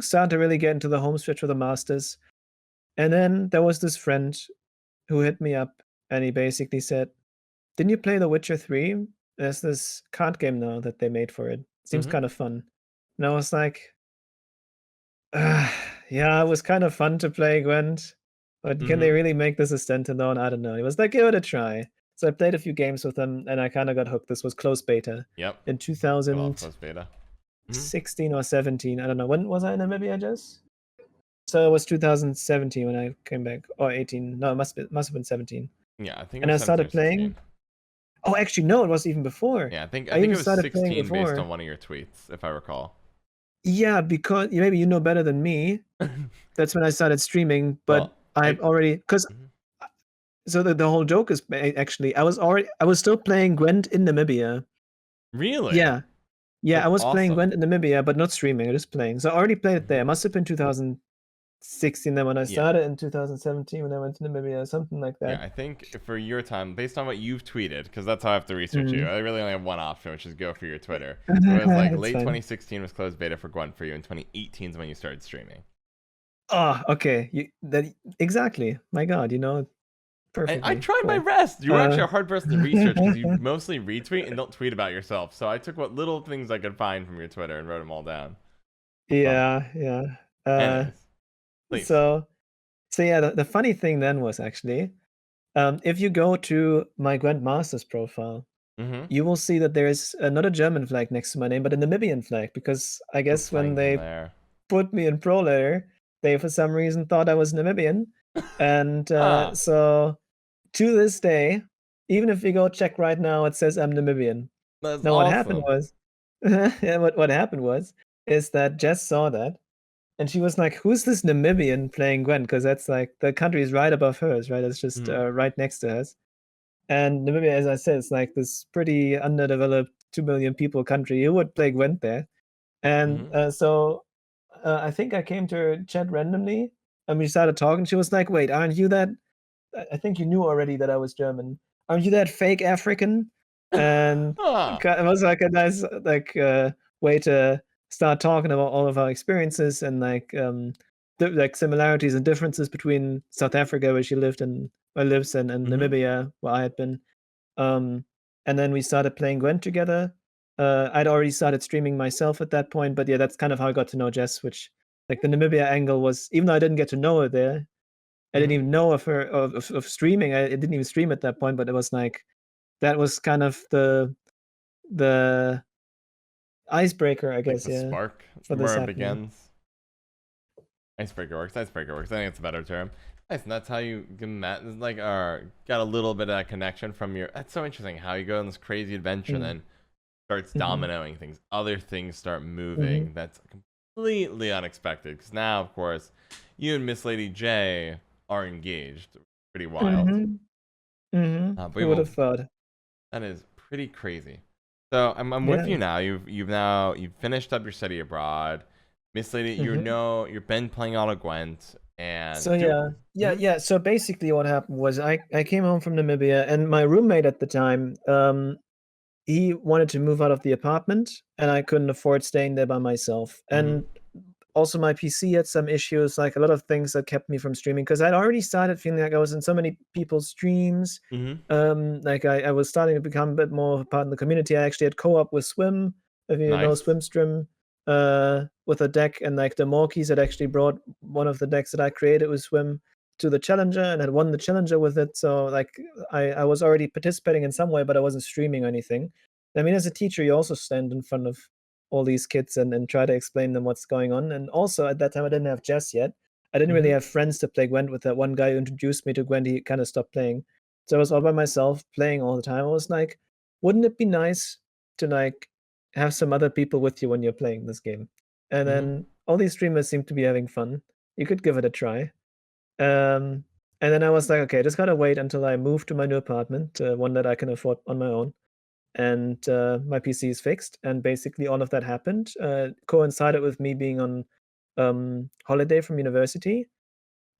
starting to really get into the home stretch for the master's, and then there was this friend who hit me up, and he basically said, "Didn't you play The Witcher 3? There's this card game now that they made for it. Seems Mm-hmm. kind of fun." And I was like, "Ah, yeah, it was kind of fun to play Gwent, but can they Mm-hmm. really make this a standalone? I don't know." He was like, "Give it a try." So I played a few games with them, and I kind of got hooked. This was closed beta Yep. in I love closed beta. Mm-hmm. 2016 or 17. I don't know. When was I in Namibia, Jess? So it was 2017 when I came back, or 18. No, it must have been 17. Yeah, I think it And was I 17 or started 16. playing. Oh, actually, no, it was even before. Yeah, I I think even it was started playing 16 based on before. one of your tweets, if I recall. Yeah, because maybe you know better than me. That's when I started streaming, but Well, I've already because Mhm. so the whole joke is actually I was still playing Gwent in Namibia. Really? Yeah, yeah, I That's was playing awesome. Gwent in Namibia, but not streaming. Just playing. So I already played it there. Hmm. It must have been 2016 then when I Yeah. started in 2017 when I went to Namibia, something like Yeah, that. I think for your time, based on what you've tweeted, because that's how I have to research you. Mm. I really only have one option, which is go for your Twitter. It was like It's late fine. 2016 was closed beta for Gwent for you, and 2018 is when you started streaming. Oh, okay. Exactly. My God, you know it I perfectly. tried my Cool. best. You were Uh, actually a hard person to research because you mostly retweet and don't tweet about yourself. So I took what little things I could find from your Twitter and wrote them all down. Fun. yeah, yeah. Uh, Anyways, please. so so yeah, the funny thing then was actually, if you go to my Grandmaster's profile, Mm-hmm. you will see that there is not a German flag next to my name, but a Namibian flag, because I The guess when flags in they there. put me in pro later, they for some reason thought I was Namibian, and Ah, so to this day, even if you go check right now, it says I'm Namibian. that's Now what happened awesome. was, yeah, what happened was, is that Jess saw that, and she was like, "Who's this Namibian playing Gwent?" Because that's like the country is right above hers, right? It's just Mm-hmm. right next to hers. And Namibia, as I said, is like this pretty underdeveloped 2 million people country. Who would play Gwent there? And Mm-hmm. so I think I came to her chat randomly, and we started talking. She was like, "Wait, aren't you that? I think you knew already that I was German. Aren't you that fake African?" And Ah. it was like a nice way to start talking about all of our experiences and like similarities and differences between South Africa, where she lived and or lives, and Mm-hmm. Namibia, where I had been. Um, and then we started playing Gwent together. I'd already started streaming myself at that point, but yeah, that's kind of how I got to know Jess. Which like the Namibia angle was, even though I didn't get to know her there, I didn't Mm-hmm. even know of her of streaming. I didn't even stream at that point, but it was like that was kind of the icebreaker, I Like guess, the yeah, spark for this where it happening. begins. Icebreaker works. Icebreaker works. I think it's a better term. Nice. And that's how you get like got a little bit of that connection from your. That's so interesting. How you go on this crazy adventure, and Mm, then starts mhm, dominoing things. Other things start mhm, moving. That's completely unexpected because now, of course, you and Miss Lady J are engaged. Pretty wild. Mhm. Mhm. But we Who would will. have thought? That is pretty crazy. So I'm with Yeah. you now. You've finished up your study abroad. Miss Lady, Mhm. you've been playing all of Gwent and So do. yeah, yeah, Mhm, yeah. So basically, what happened was I came home from Namibia, and my roommate at the time, he wanted to move out of the apartment, and I couldn't afford staying there by myself. mhm, And also, my PC had some issues, like a lot of things that kept me from streaming because I'd already started feeling like I was in so many people's streams. mhm. Like I was starting to become a bit more of a part of the community. I actually had co-op with Swim, if you know Nice. Swimstream, with a deck, and like the Morkies had actually brought one of the decks that I created with Swim to the challenger and had won the challenger with it. So like I was already participating in some way, but I wasn't streaming or anything. I mean, as a teacher, you also stand in front of all these kids and try to explain them what's going on. And also at that time, I didn't have Jess yet. I didn't really Mhm, have friends to play Gwent with. That one guy who introduced me to Gwent, he kind of stopped playing. So I was all by myself playing all the time. I was like, wouldn't it be nice to like have some other people with you when you're playing this game? And mhm. then all these streamers seem to be having fun. You could give it a try. Um, and then I was like, okay, just gotta wait until I move to my new apartment, one that I can afford on my own, and my PC is fixed. And basically, all of that happened. Coincided with me being on holiday from university,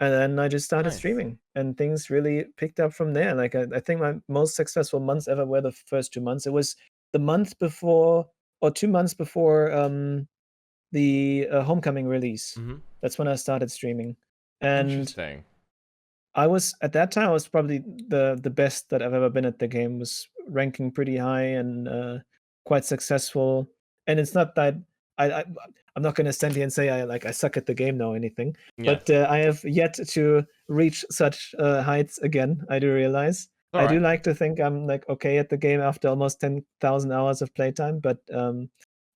and then I just started Nice. streaming, and things really picked up from there. Like I think my most successful months ever were the first 2 months. It was the month before or 2 months before the Homecoming release. Mhm. That's when I started streaming, and Interesting. I was at that time, I was probably the best that I've ever been at the game, was ranking pretty high and, quite successful. And it's not that I I'm not gonna stand here and say I suck at the game now or anything, but, Yes. I have yet to reach such, heights again, I do realize. All I do right. like to think I'm, like, okay at the game after almost 10,000 hours of playtime, but,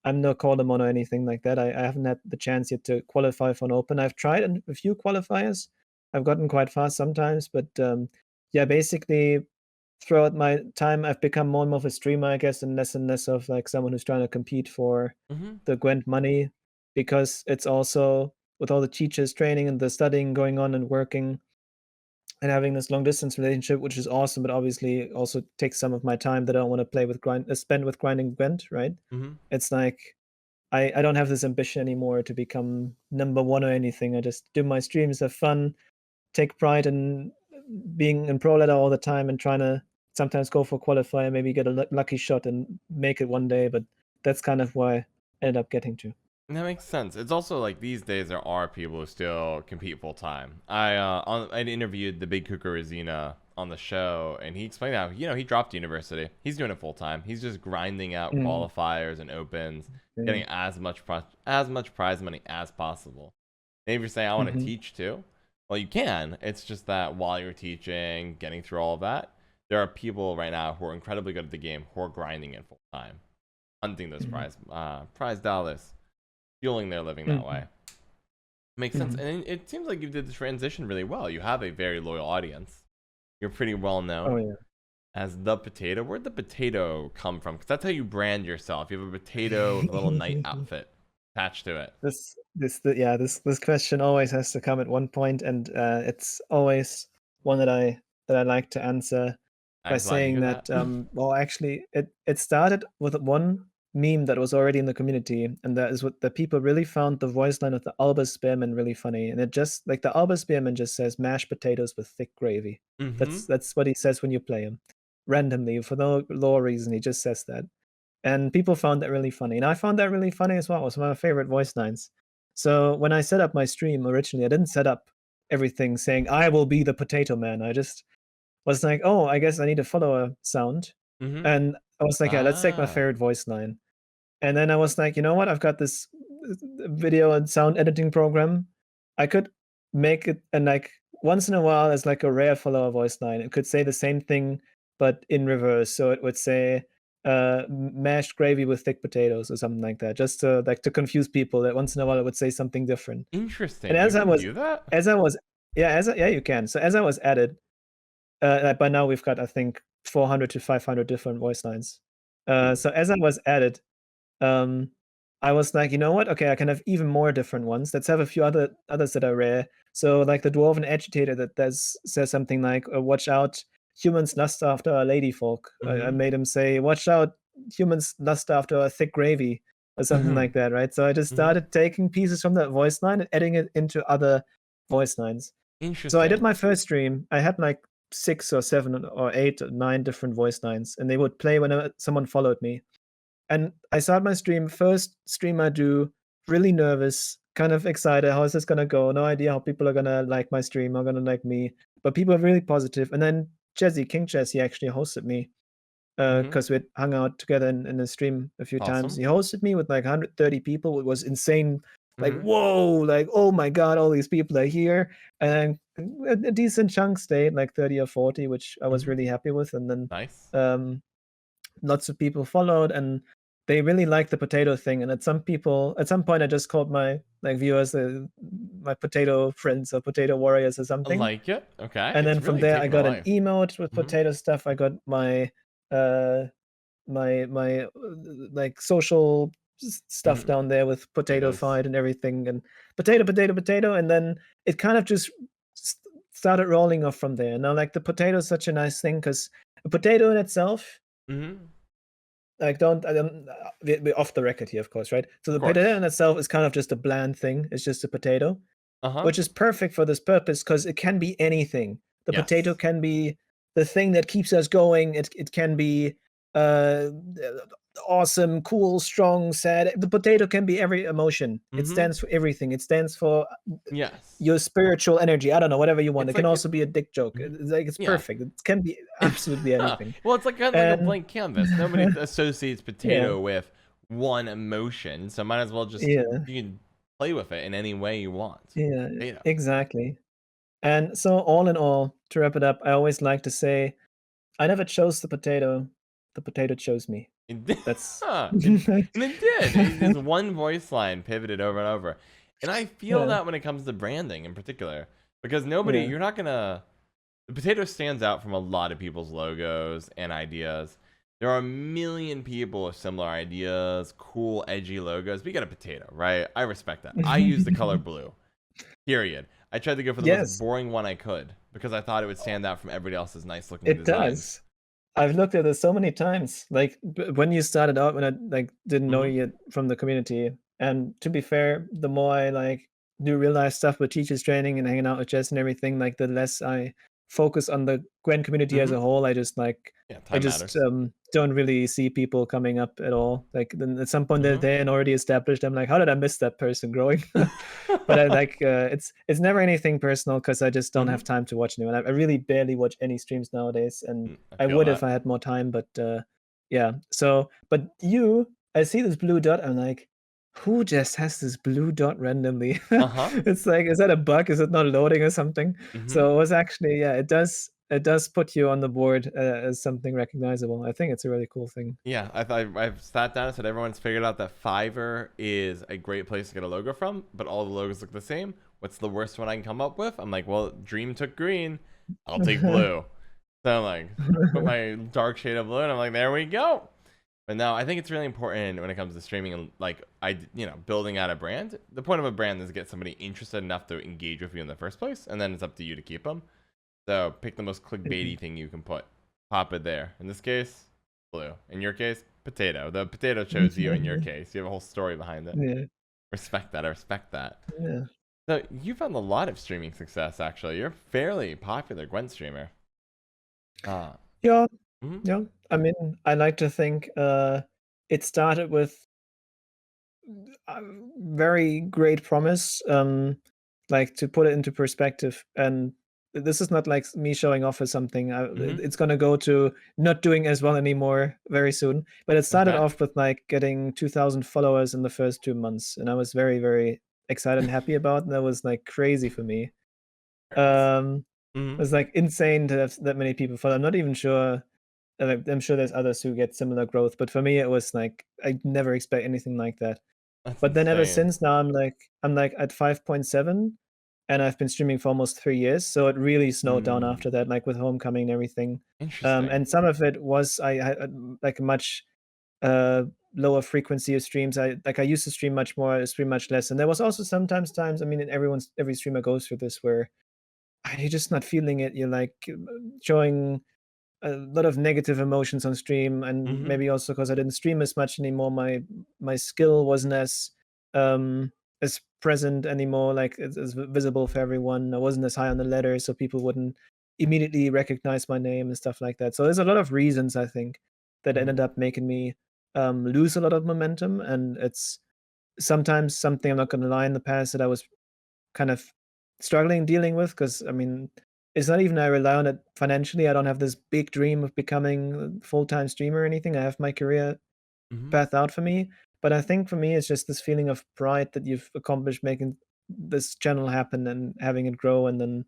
I'm no Cordemon or anything like that. I haven't had the chance yet to qualify for an open. I've tried a few qualifiers, I've gotten quite fast sometimes, but yeah, basically throughout my time, I've become more and more of a streamer, I guess, and less of like someone who's trying to compete for Mhm. the Gwent money, because it's also with all the teachers training and the studying going on and working and having this long distance relationship, which is awesome, but obviously also takes some of my time that I don't want to spend with grinding Gwent, right? Mhm. It's like I don't have this ambition anymore to become number one or anything. I just do my streams, have fun, take pride in being in pro ladder all the time and trying to sometimes go for qualifier, maybe get a lucky shot and make it one day. But that's kind of why I ended up getting to. That makes sense. It's also like these days there are people who still compete full time. I interviewed the big Kukurazina on the show, and he explained how he dropped university. He's doing it full time. He's just grinding out Mm, qualifiers and opens, yeah. getting as much prize money as possible. And if you're saying I want to Mhm. teach too, well, you can. It's just that while you're teaching, getting through all of that, there are people right now who are incredibly good at the game who are grinding it full time, hunting those Mhm. prize dollars, fueling their living that Mhm. way. Makes sense. Mhm. And it seems like you did the transition really well. You have a very loyal audience. You're pretty well Oh known yeah. as the potato. Where'd the potato come from? Because that's how you brand yourself. You have a potato with a little knight outfit attached to it. This question always has to come at one point, and it's always one that I like to answer by I'm glad to saying hear that. that, well, actually, it started with one meme that was already in the community, and that is what the people really found the voice line of the Alba Spearman really funny. And it just like the Alba Spearman just says mashed potatoes with thick gravy. Mm-hmm. That's what he says when you play him randomly for no lore reason. He just says that. And people found that really funny, and I found that really funny as well. It was one of my favorite voice lines. So when I set up my stream originally, I didn't set up everything saying I will be the potato man. I just was like, oh, I guess I need a follower sound. Mm-hmm. And I was like, yeah, let's take my Ah. favorite voice line. And then I was like, you know what? I've got this video and sound editing program. I could make it, and like once in a while, as like a rare follower voice line, it could say the same thing but in reverse. So it would say mashed gravy with thick potatoes or something like that, just to like to confuse people. That once in a while it would say something different. And Interesting. You can do that? as I was, yeah, yeah, you can. So as I was added, by now we've got I think 400 to 500 different voice lines. Ooh. So as I was added, um, I was like, you know what? Okay, I can have even more different ones. Let's have a few others that are rare. So like the dwarven agitator that says something like, "Watch out, humans lust after a ladyfolk." I Mm-hmm. made him say, "Watch out, humans lust after a thick gravy," or something Mm-hmm. like that, right? So I just Mm-hmm. started taking pieces from that voice line and adding it into other voice lines. So I did Interesting. my first stream. I had like 6 or 7 or 8 or 9 different voice lines, and they would play whenever someone followed me. And I start my stream, first stream I do, really nervous, kind of excited. How is this gonna go? No idea how people are gonna like my stream, are gonna like me. But people are really positive. And then King Jesse actually hosted me Mm-hmm. because we had hung out together in a stream a few times. Awesome. He hosted me with like 130 people. It was insane. Like, Mm-hmm. whoa, like, oh my God, all these people are here. And a decent chunk stayed, like 30 or 40, which I was Mm-hmm. really happy with. And then Nice. um, lots of people followed, and they really liked the potato thing. And at some point, I just called my like viewers my potato friends or potato warriors or I something. like it. Okay. And It's then from really there, I taken a got an life. emote with Mm-hmm. potato stuff. I got uh, my like social stuff Mm-hmm. down there with potato Potatoes. fight and everything, and potato, and then it kind of just s- started rolling off from there. Now, like the potato is such a nice thing because a potato in itself, Mm-hmm. like don't I don't we're off the record here, of course, right? So Of the potato course. in itself is kind of just a bland thing. It's just a potato, Uh-huh. which is perfect for this purpose because it can be anything. The potato Yes. can be the thing that keeps us going. It can be uh, awesome, cool, strong, sad. The potato can be every emotion. It Mm-hmm. stands for everything. It stands for Yes. your spiritual energy. I don't know, whatever you want. It's It can like it. also be a dick joke. Mhm. It's like it's Yeah. perfect. It can be absolutely anything. Well, it's like kind of like a And blank canvas. Nobody associates yeah, potato with one emotion, so might as well just yeah, you can play with it in any way you want. yeah, Potato. exactly. And so, all in all, to wrap it up, I always like to say, I never chose the potato chose me. It did, That's and it did. This one voice line pivoted over and over, and I feel yeah, that when it comes to branding in particular, because nobody, yeah. you're not gonna. The potato stands out from a lot of people's logos and ideas. There are a million people with similar ideas, cool, edgy logos. We got a potato, right? I respect that. I use the color blue. Period. I tried to go for the most Yes, boring one I could because I thought it would stand out from everybody else's nice looking it designs. does. I've looked at this so many times. Like when you started out, when I like didn't know Mm-hmm. you from the community. And to be fair, the more I like do real life stuff with teachers training and hanging out with Jess and everything, like the less I focus on the Gwent community as Mm-hmm. a whole. Yeah, I time just matters. don't really see people coming up at all. Like then at some point they're Mm-hmm. there and already established. I'm like, how did I miss that person growing? But I like it's never anything personal because I just don't Mm-hmm. have time to watch anyone. I really barely watch any streams nowadays, and I I feel would if that. I had more time. But yeah. So, but I see this blue dot. I'm like, who just has this blue dot randomly? Uh-huh. It's like, is that a bug? Is it not loading or something? Mm-hmm. So it was actually, yeah, it does put you on the board as something recognizable. I think it's a really cool thing. Yeah, I've sat down and said everyone's figured out that Fiverr is a great place to get a logo from, but all the logos look the same. What's the worst one I can come up with? I'm like, well, Dream took green. I'll take blue. So I'm like, put my dark shade of blue, and I'm like, there we go. But no, I think it's really important when it comes to streaming and like building out a brand. The point of a brand is to get somebody interested enough to engage with you in the first place, and then it's up to you to keep them. So pick the most clickbaity thing you can put. Pop it there. In this case, blue. In your case, potato. The potato chose you in your case. You have a whole story behind it. Yeah, Respect that. I respect that. yeah. So you found a lot of streaming success actually. You're a fairly popular Gwent streamer. Uh Yeah, mhm. yeah. I mean, I like to think it started with uh, very great promise. Like to put it into perspective, and this is not like me showing off or something. Mhm. It's gonna go to not doing as well anymore very soon. But it started Okay. off with like getting 2,000 followers in the first 2 months, and I was very, very excited and happy about. And that was like crazy for me. Nice. Um, it Mhm. was like insane to have that many people follow. I'm not even sure. I'm sure there's others who get similar growth, but for me, it was like I never expect anything like that. That's But then ever insane. since now, I'm like at 5.7, and I've been streaming for almost 3 years. So it really slowed down Mm. after that, like with homecoming and everything. Interesting. And some of it was I had like a much uh, lower frequency of streams. I used to stream much more, I stream much less. And there was also sometimes times, I mean, every streamer goes through this where you're just not feeling it. You're like showing a lot of negative emotions on stream, and Mm-hmm. maybe also because I didn't stream as much anymore, my skill wasn't as present anymore, like as visible for everyone. I wasn't as high on the ladder, so people wouldn't immediately recognize my name and stuff like that. So there's a lot of reasons I think that Mm-hmm. ended up making me lose a lot of momentum, and it's sometimes something, I'm not going to lie, in the past that I was kind of struggling dealing with, because I mean, it's not even I rely on it financially. I don't have this big dream of becoming a full-time streamer or anything. I have my career Mm-hmm. path out for me, but I think for me, it's just this feeling of pride that you've accomplished making this channel happen and having it grow, and then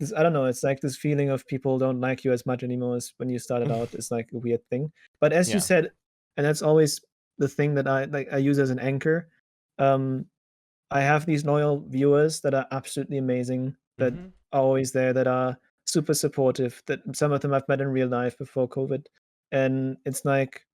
this, I don't know, it's like this feeling of people don't like you as much anymore as when you started out. It's like a weird thing. But as you Yeah. said, and that's always the thing that I use as an anchor, um, I have these loyal viewers that are absolutely amazing, that Mm-hmm. are always there, that are super supportive, that some of them I've met in real life before COVID. And it's like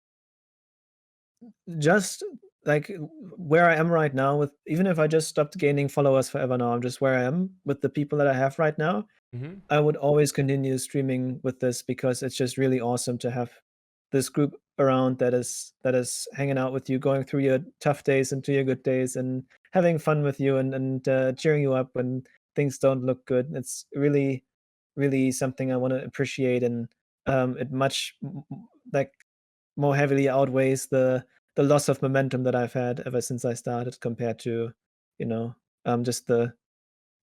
just like where I am right now, with even if I just stopped gaining followers forever now, I'm just where I am with the people that I have right now. Mm-hmm. I would always continue streaming with this because it's just really awesome to have this group around that is hanging out with you, going through your tough days into your good days, and having fun with you, and cheering you up when things don't look good. It's really, really something I want to appreciate, and it much like more heavily outweighs the loss of momentum that I've had ever since I started, compared to, you know, just the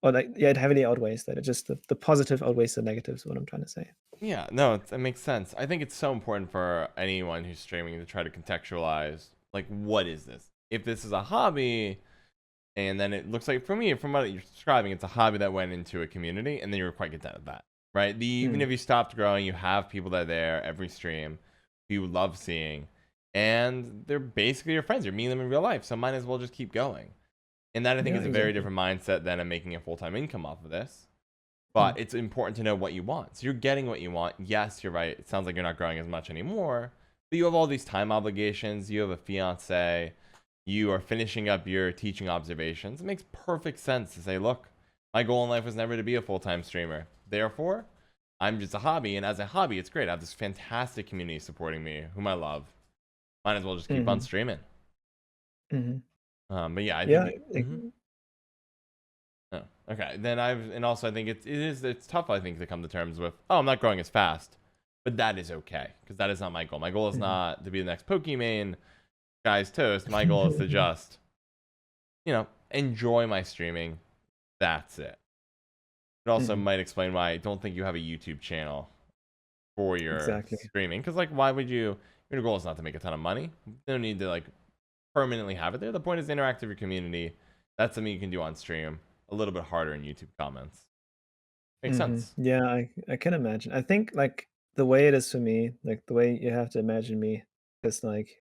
or like, yeah, it heavily outweighs that. It just the positive outweighs the negatives, is what I'm trying to say. Yeah, no, it makes sense. I think it's so important for anyone who's streaming to try to contextualize, like, what is this? If this is a hobby, and then it looks like, for me, from what you're describing, it's a hobby that went into a community, and then you were quite content with that, right? Even Mm, if you stopped growing, you have people that are there every stream who you love seeing, and they're basically your friends. You're meeting them in real life, so might as well just keep going. And that, I think, yeah, is a very exactly. different mindset than making a full-time income off of this. Mm, But it's important to know what you want. So you're getting what you want. Yes, you're right. It sounds like you're not growing as much anymore, but you have all these time obligations. You have a fiance. You are finishing up your teaching observations. It makes perfect sense to say, look, my goal in life was never to be a full time streamer. Therefore, I'm just a hobby. And as a hobby, it's great. I have this fantastic community supporting me, whom I love. Might as well just keep on mhm, streaming. mhm. But yeah, I Yeah, think. Oh, okay. Then and also I think it's tough, I think, to come to terms with, oh, I'm not growing as fast, but that is okay, because that is not my goal. My goal is mhm. not to be the next Pokimane guy's toast. My goal is to just, enjoy my streaming. That's it. It also Mhm. might explain why I don't think you have a YouTube channel for your Exactly. streaming, because, like, why would you? Your goal is not to make a ton of money. You don't need to, like, permanently have it there. The point is to interact with your community. That's something you can do on stream. A little bit harder in YouTube comments. Makes Mhm. sense. Yeah, I can imagine. I think, like, the way it is for me, like, the way you have to imagine me is, like,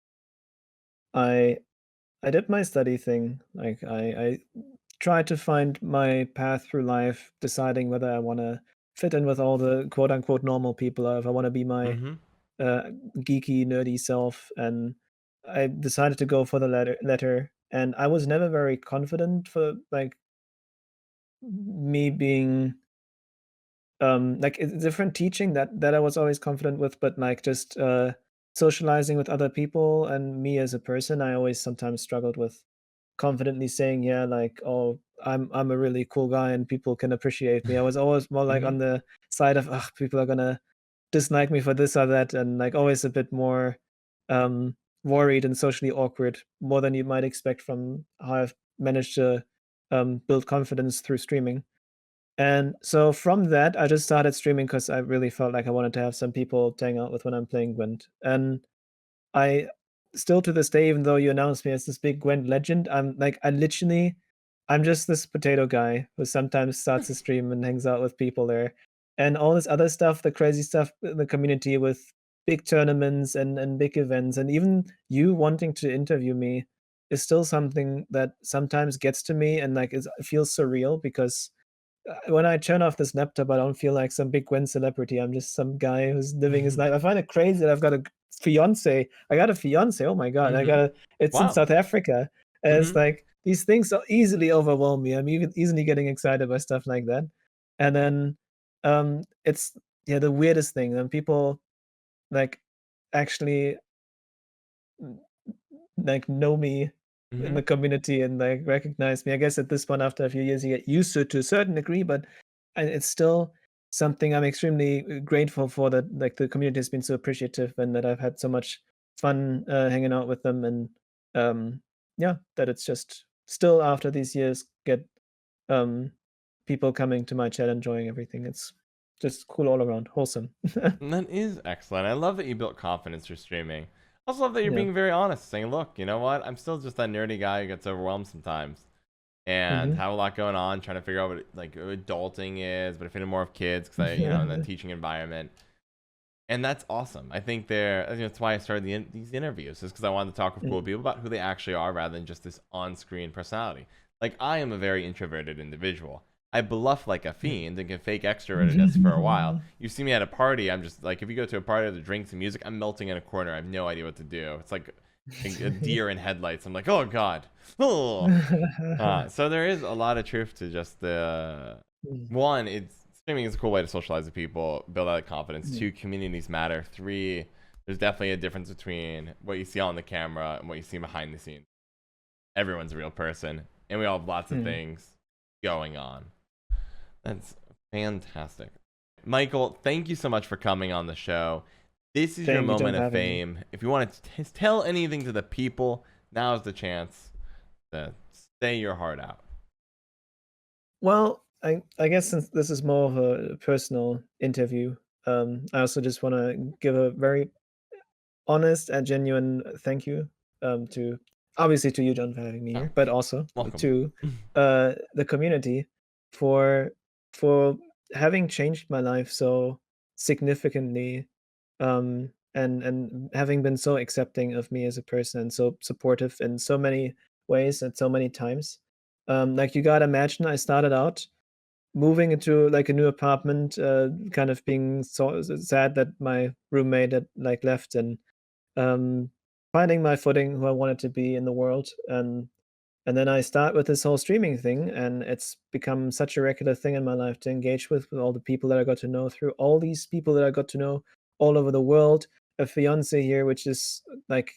I I did my study thing. Like, I tried to find my path through life, deciding whether I wanna fit in with all the quote unquote normal people, or if I wanna be my Mm-hmm. geeky, nerdy self. And I decided to go for the latter. And I was never very confident for like me being like it's different teaching that I was always confident with, but like just socializing with other people and me as a person, I always sometimes struggled with confidently saying, yeah, like, oh, I'm a really cool guy and people can appreciate me. I was always more like Mm-hmm. on the side of, ugh, people are gonna dislike me for this or that, and like always a bit more um worried and socially awkward, more than you might expect from how I've managed to build confidence through streaming. And so from that, I just started streaming because I really felt like I wanted to have some people to hang out with when I'm playing Gwent. And I still to this day, even though you announced me as this big Gwent legend, I'm just this potato guy who sometimes starts a stream and hangs out with people there. And all this other stuff, the crazy stuff in the community with big tournaments and big events, and even you wanting to interview me is still something that sometimes gets to me, and like it feels surreal because when I turn off this laptop, I don't feel like some big Gwent celebrity. I'm just some guy who's living his life. I find it crazy that I've got a fiance. I got a fiance. Oh my god! It's in Wow. South Africa. And it's like these things so easily overwhelm me. I'm even easily getting excited by stuff like that. And then it's yeah the weirdest thing. When people like actually like know me in Mm-hmm. the community and like recognize me. I guess at this point, after a few years, you get used to it to a certain degree, but it's still something I'm extremely grateful for, that like the community has been so appreciative and that I've had so much fun hanging out with them. And um, yeah, that it's just still after these years get um, people coming to my chat, enjoying everything. It's just cool all around, wholesome. And that is excellent. I love that you built confidence through streaming. I also love that you're Yeah. being very honest, saying, look, you know what? I'm still just that nerdy guy who gets overwhelmed sometimes and Hmm. have a lot going on, trying to figure out what like adulting is, but if more of kids, because in the teaching environment. And that's awesome. I think that's why I started these interviews, is because I wanted to talk with cool people about who they actually are rather than just this on-screen personality. Like, I am a very introverted individual. I bluff like a fiend and can fake extrovertedness for a while. You see me at a party, I'm just like, if you go to a party with drinks and music, I'm melting in a corner. I have no idea what to do. It's like a deer in headlights. I'm like, oh god, oh. So there is a lot of truth to just the one. It's streaming is a cool way to socialize with people, build out confidence. Two, communities matter. Three, there's definitely a difference between what you see on the camera and what you see behind the scenes. Everyone's a real person, and we all have lots of things going on. That's fantastic. Michael, thank you so much for coming on the show. This is your Thank you, John, moment for of having me. fame. If you want to tell anything to the people, now's the chance to say your heart out. Well, I guess since this is more of a personal interview, I also just want to give a very honest and genuine thank you to obviously to you, John, for having me Oh, here, but also welcome. to the community for for having changed my life so significantly, and having been so accepting of me as a person and so supportive in so many ways at so many times. Like you gotta imagine, I started out moving into like a new apartment, kind of being so sad that my roommate had like left, and um, finding my footing, who I wanted to be in the world. And then I start with this whole streaming thing, and it's become such a regular thing in my life to engage with all the people that I got to know through all these people that I got to know all over the world. A fiance here, which is like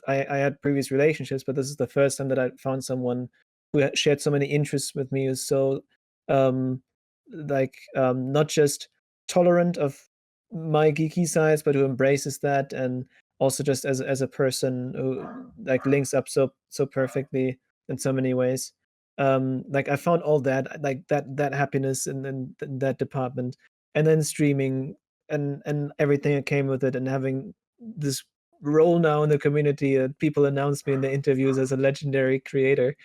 I had previous relationships, but this is the first time that I found someone who shared so many interests with me, who's so um, not just tolerant of my geeky sides, but who embraces that, and also just as a person who like links up so perfectly in so many ways. Like I found all that like that happiness in that department, and then streaming and everything that came with it, and having this role now in the community. People announce me in the interviews as a legendary creator.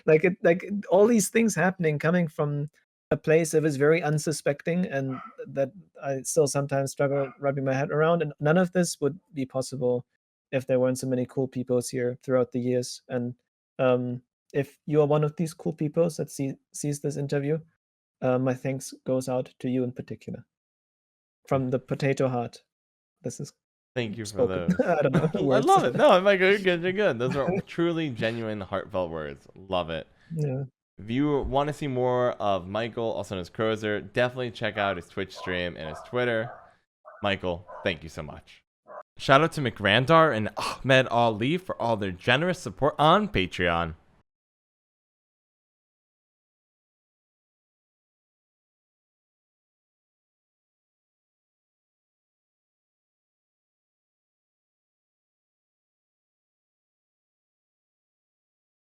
Like all these things happening, coming from a place that is very unsuspecting, and that I still sometimes struggle wrapping my head around. And none of this would be possible if there weren't so many cool peoples here throughout the years. And um, if you are one of these cool peoples that sees this interview, my thanks goes out to you in particular. From the potato heart. This is Thank you for spoken. those. I don't know I words. love it. No, I'm like, you're good. You're good. Those are truly genuine, heartfelt words. Love it. Yeah. If you want to see more of Michael, also known as Crozyr, definitely check out his Twitch stream and his Twitter. Michael, thank you so much. Shout out to McRandar and Ahmed Ali for all their generous support on Patreon.